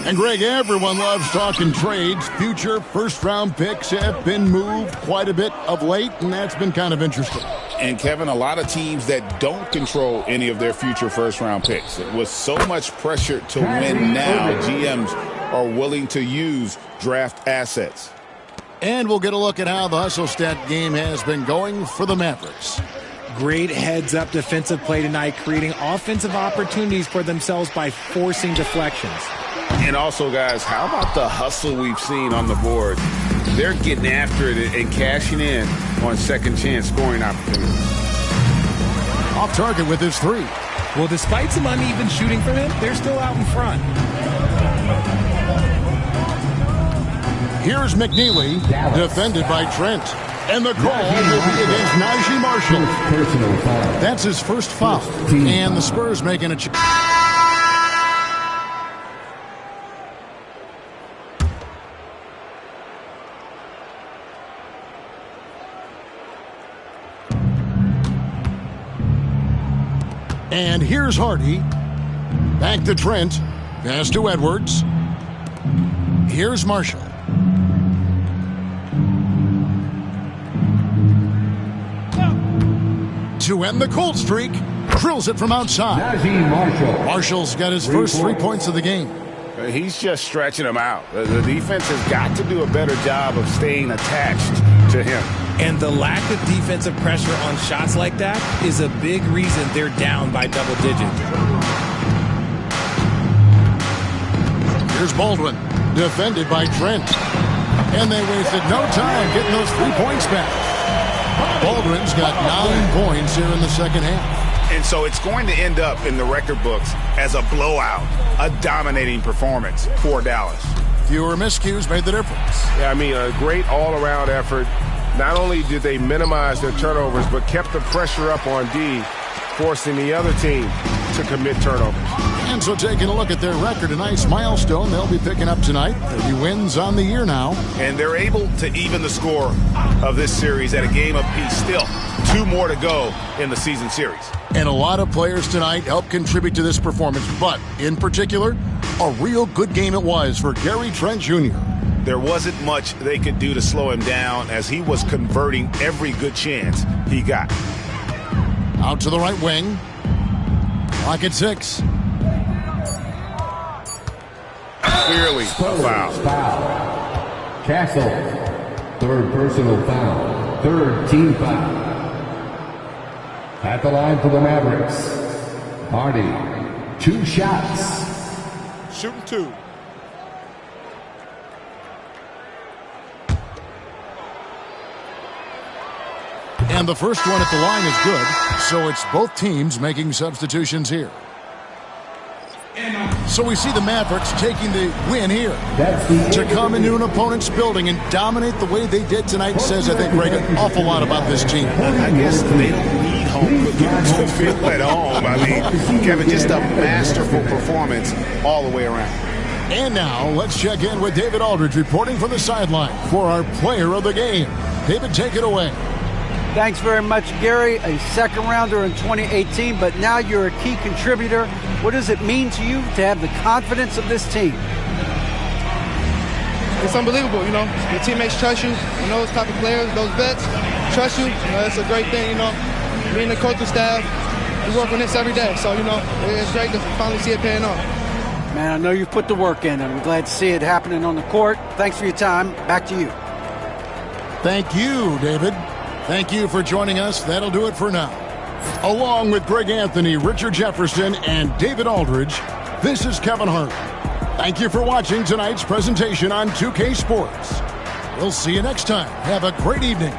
And Greg, everyone loves talking trades. Future first-round picks have been moved quite a bit of late, and that's been kind of interesting. And, Kevin, a lot of teams that don't control any of their future first-round picks. With so much pressure to win now, GMs are willing to use draft assets. And we'll get a look at how the hustle stat game has been going for the Mavericks. Great heads-up defensive play tonight, creating offensive opportunities for themselves by forcing deflections. And also, guys, how about the hustle we've seen on the board? They're getting after it and cashing in on second chance scoring opportunities. Off target with his three. Well, despite some uneven shooting from him, they're still out in front. Here's McNeely, defended by Trent. And the call will be against Najee Marshall. That's his first foul. And the Spurs making a change. And here's Hardy. Back to Trent. Pass to Edwards. Here's Marshall. To end the cold streak, drills it from outside. Marshall's got his first 3 points of the game. He's just stretching them out. The defense has got to do a better job of staying attached to him. And the lack of defensive pressure on shots like that is a big reason they're down by double digits. Here's Baldwin, defended by Trent. And they wasted no time getting those 3 points back. Baldwin's got 9 points here in the second half. And so it's going to end up in the record books as a blowout, a dominating performance for Dallas. Fewer miscues made the difference. Yeah, I mean, a great all-around effort. Not only did they minimize their turnovers, but kept the pressure up on D, forcing the other team to commit turnovers. And so taking a look at their record, a nice milestone they'll be picking up tonight. 30 wins on the year now. And they're able to even the score of this series at a game apiece. Still, 2 more to go in the season series. And a lot of players tonight helped contribute to this performance, but in particular, a real good game it was for Gary Trent Jr. There wasn't much they could do to slow him down as he was converting every good chance he got. Out to the right wing. Clock at 6. Clearly a foul. Castle, third personal foul, third team foul. At the line for the Mavericks, Hardy, 2 shots. Shooting 2. And the first one at the line is good, so it's both teams making substitutions here. So we see the Mavericks taking the win here. To come into an opponent's building and dominate the way they did tonight says, I think, Greg, an awful lot about this team. I guess they don't need home cooking to feel at home. I mean, Kevin, just a masterful performance all the way around. And now let's check in with David Aldridge reporting from the sideline for our player of the game. David, take it away. Thanks very much, Gary. A second rounder in 2018, but now you're a key contributor. What does it mean to you to have the confidence of this team? It's unbelievable, you know. Your teammates trust you. You know, those type of players, those vets, trust you. You know, it's a great thing, you know. Me and the coaching staff, we work on this every day. So, you know, it's great to finally see it paying off. Man, I know you've put the work in. I'm glad to see it happening on the court. Thanks for your time. Back to you. Thank you, David. Thank you for joining us. That'll do it for now. Along with Greg Anthony, Richard Jefferson, and David Aldridge, this is Kevin Hart. Thank you for watching tonight's presentation on 2K Sports. We'll see you next time. Have a great evening.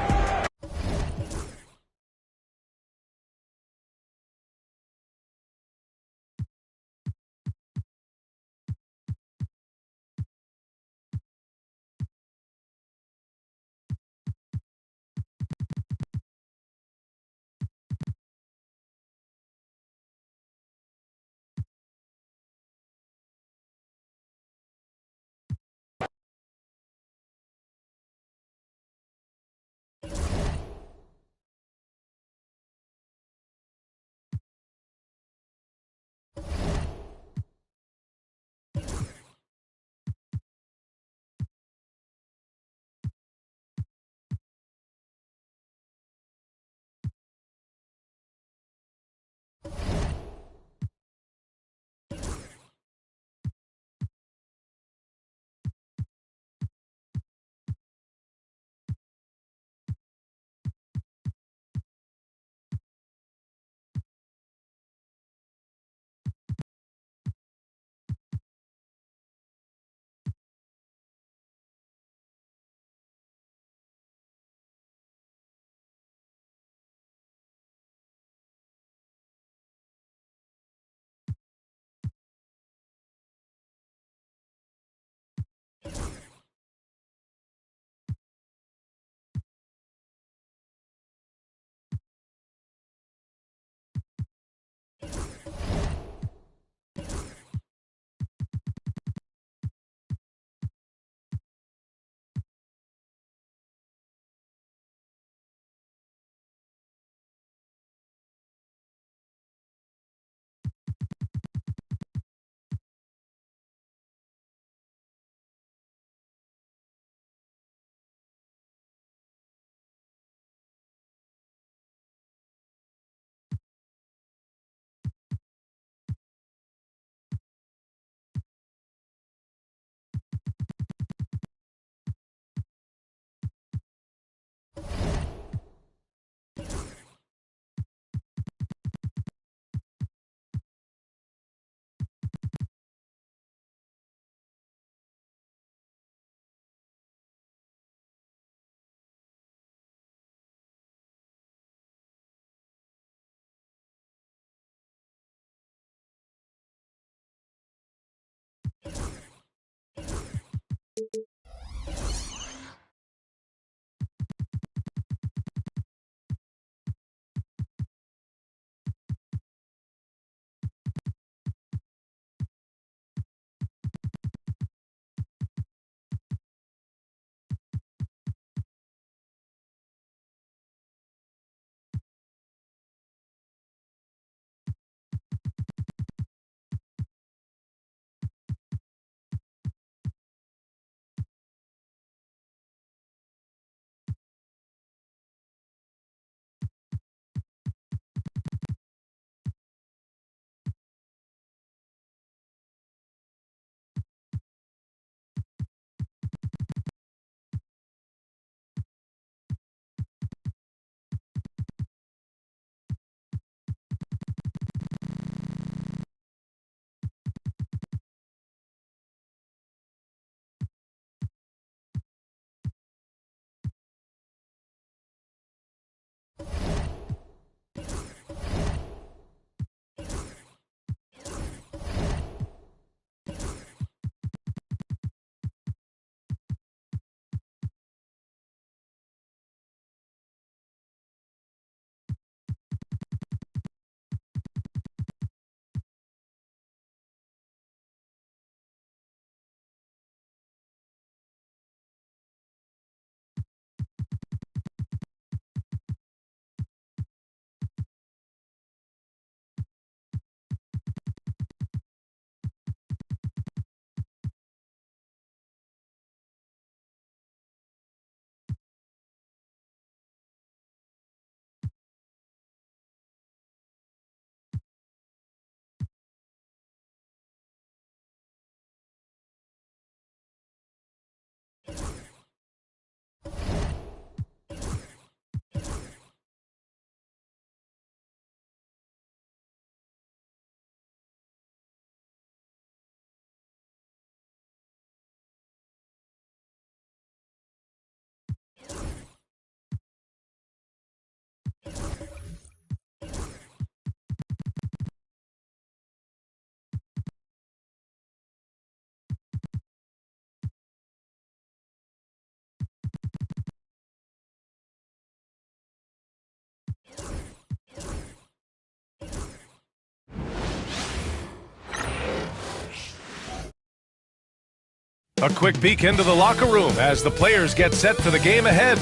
A quick peek into the locker room as the players get set for the game ahead,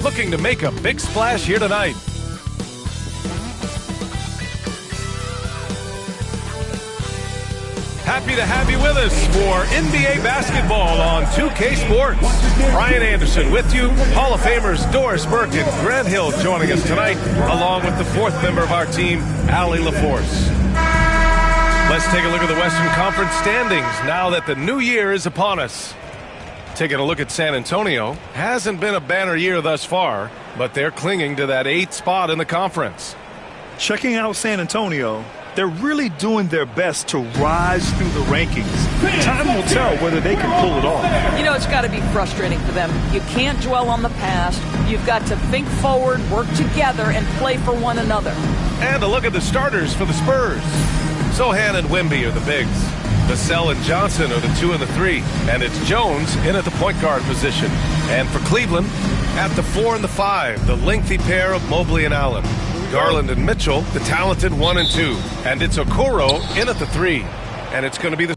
looking to make a big splash here tonight. Happy to have you with us for NBA basketball on 2K Sports. Brian Anderson with you, Hall of Famers Doris Burke and Grant Hill joining us tonight, along with the fourth member of our team, Allie LaForce. Let's take a look at the Western Conference standings now that the new year is upon us. Taking a look at San Antonio, hasn't been a banner year thus far, but they're clinging to that 8th spot in the conference. Checking out San Antonio, they're really doing their best to rise through the rankings. Time will tell whether they can pull it off. You know, it's got to be frustrating for them. You can't dwell on the past. You've got to think forward, work together, and play for one another. And a look at the starters for the Spurs. Sohan and Wemby are the bigs. Vassell and Johnson are the 2 and the 3. And it's Jones in at the point guard position. And for Cleveland, at the 4 and the 5, the lengthy pair of Mobley and Allen. Garland and Mitchell, the talented 1 and 2. And it's Okoro in at the 3. And it's going to be the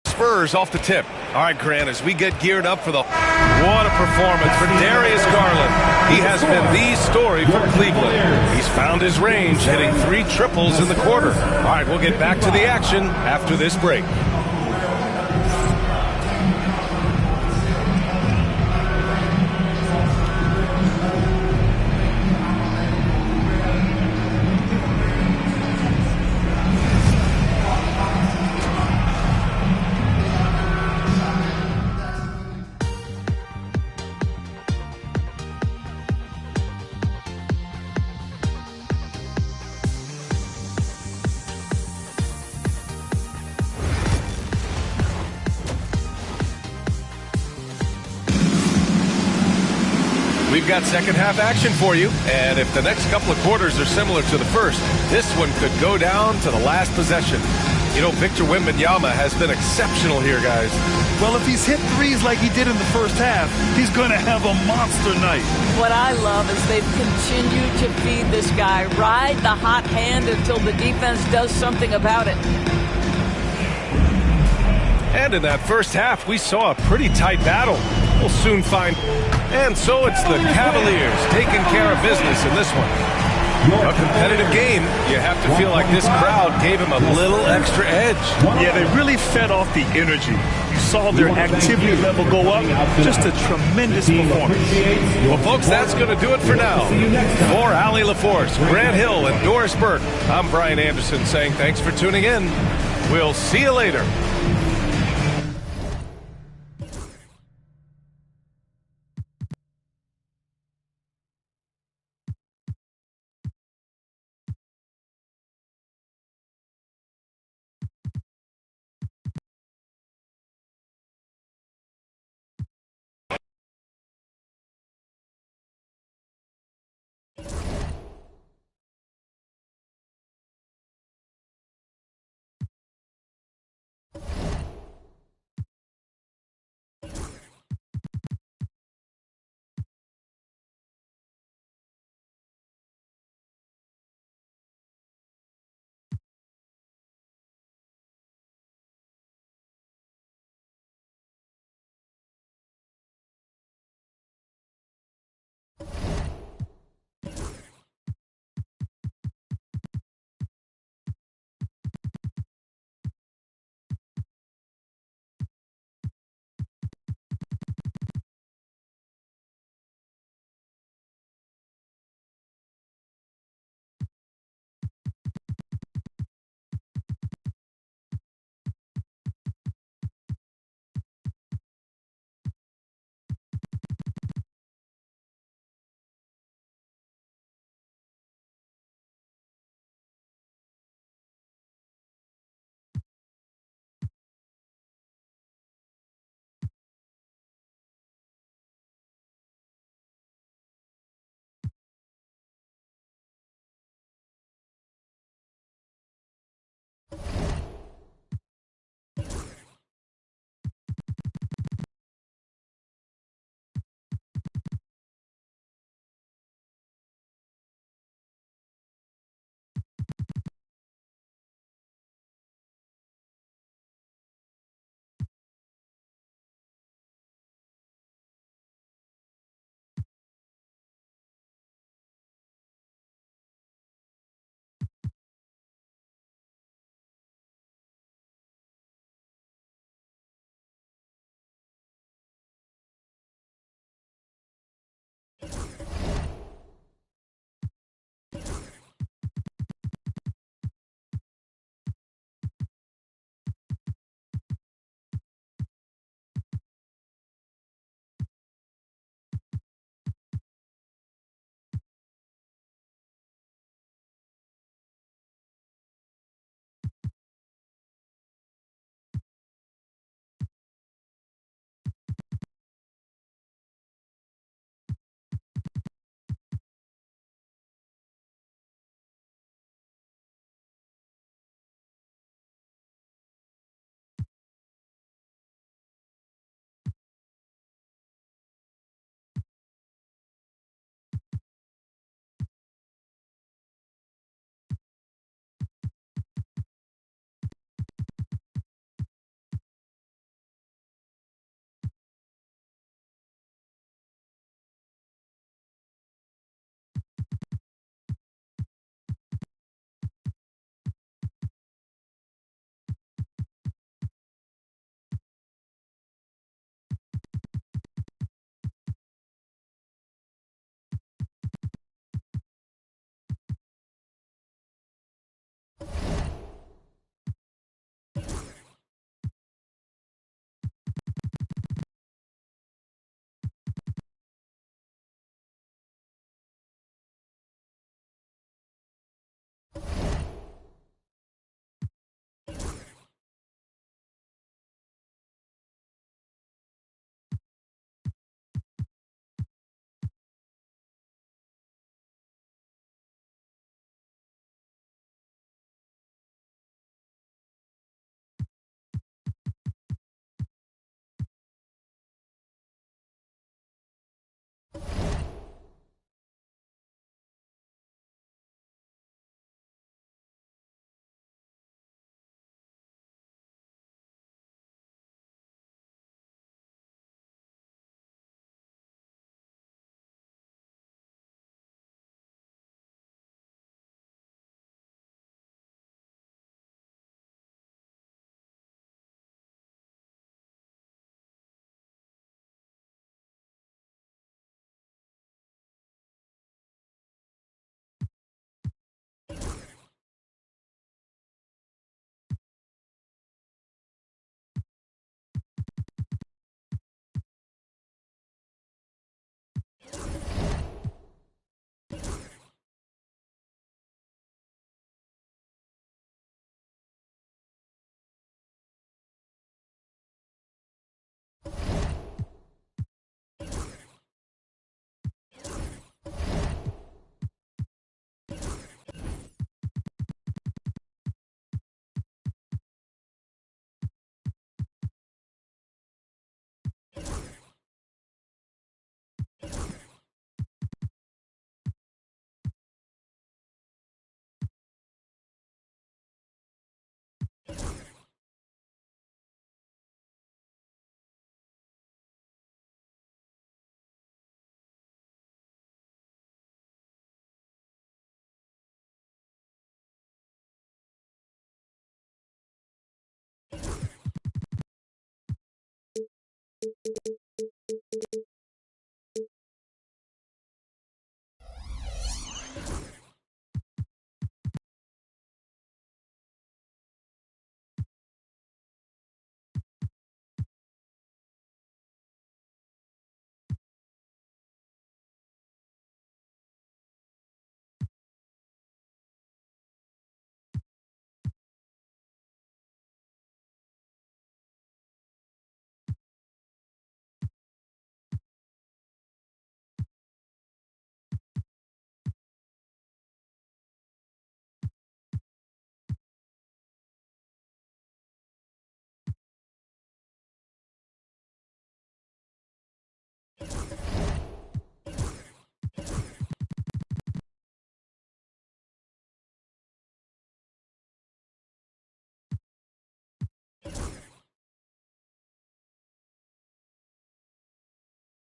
Spurs off the tip. All right, Grant, as we get geared up for what a performance for Darius Garland. He has been the story for Cleveland. He's found his range, hitting 3 triples in the quarter. All right, we'll get back to the action after this break. We've got second half action for you, and if the next couple of quarters are similar to the first, this one could go down to the last possession. You know, Victor Wembanyama has been exceptional here, guys. Well, if he's hit threes like he did in the first half, he's going to have a monster night. What I love is they've continued to feed this guy, ride the hot hand until the defense does something about it. And in that first half, we saw a pretty tight battle. We'll soon find. And so it's the Cavaliers taking care of business in this one. A competitive game. You have to feel like this crowd gave him a little extra edge. Yeah, they really fed off the energy. You saw their activity level go up. Just a tremendous performance. Well, folks, that's going to do it for now. For Allie LaForce, Grant Hill, and Doris Burke, I'm Brian Anderson saying thanks for tuning in. We'll see you later.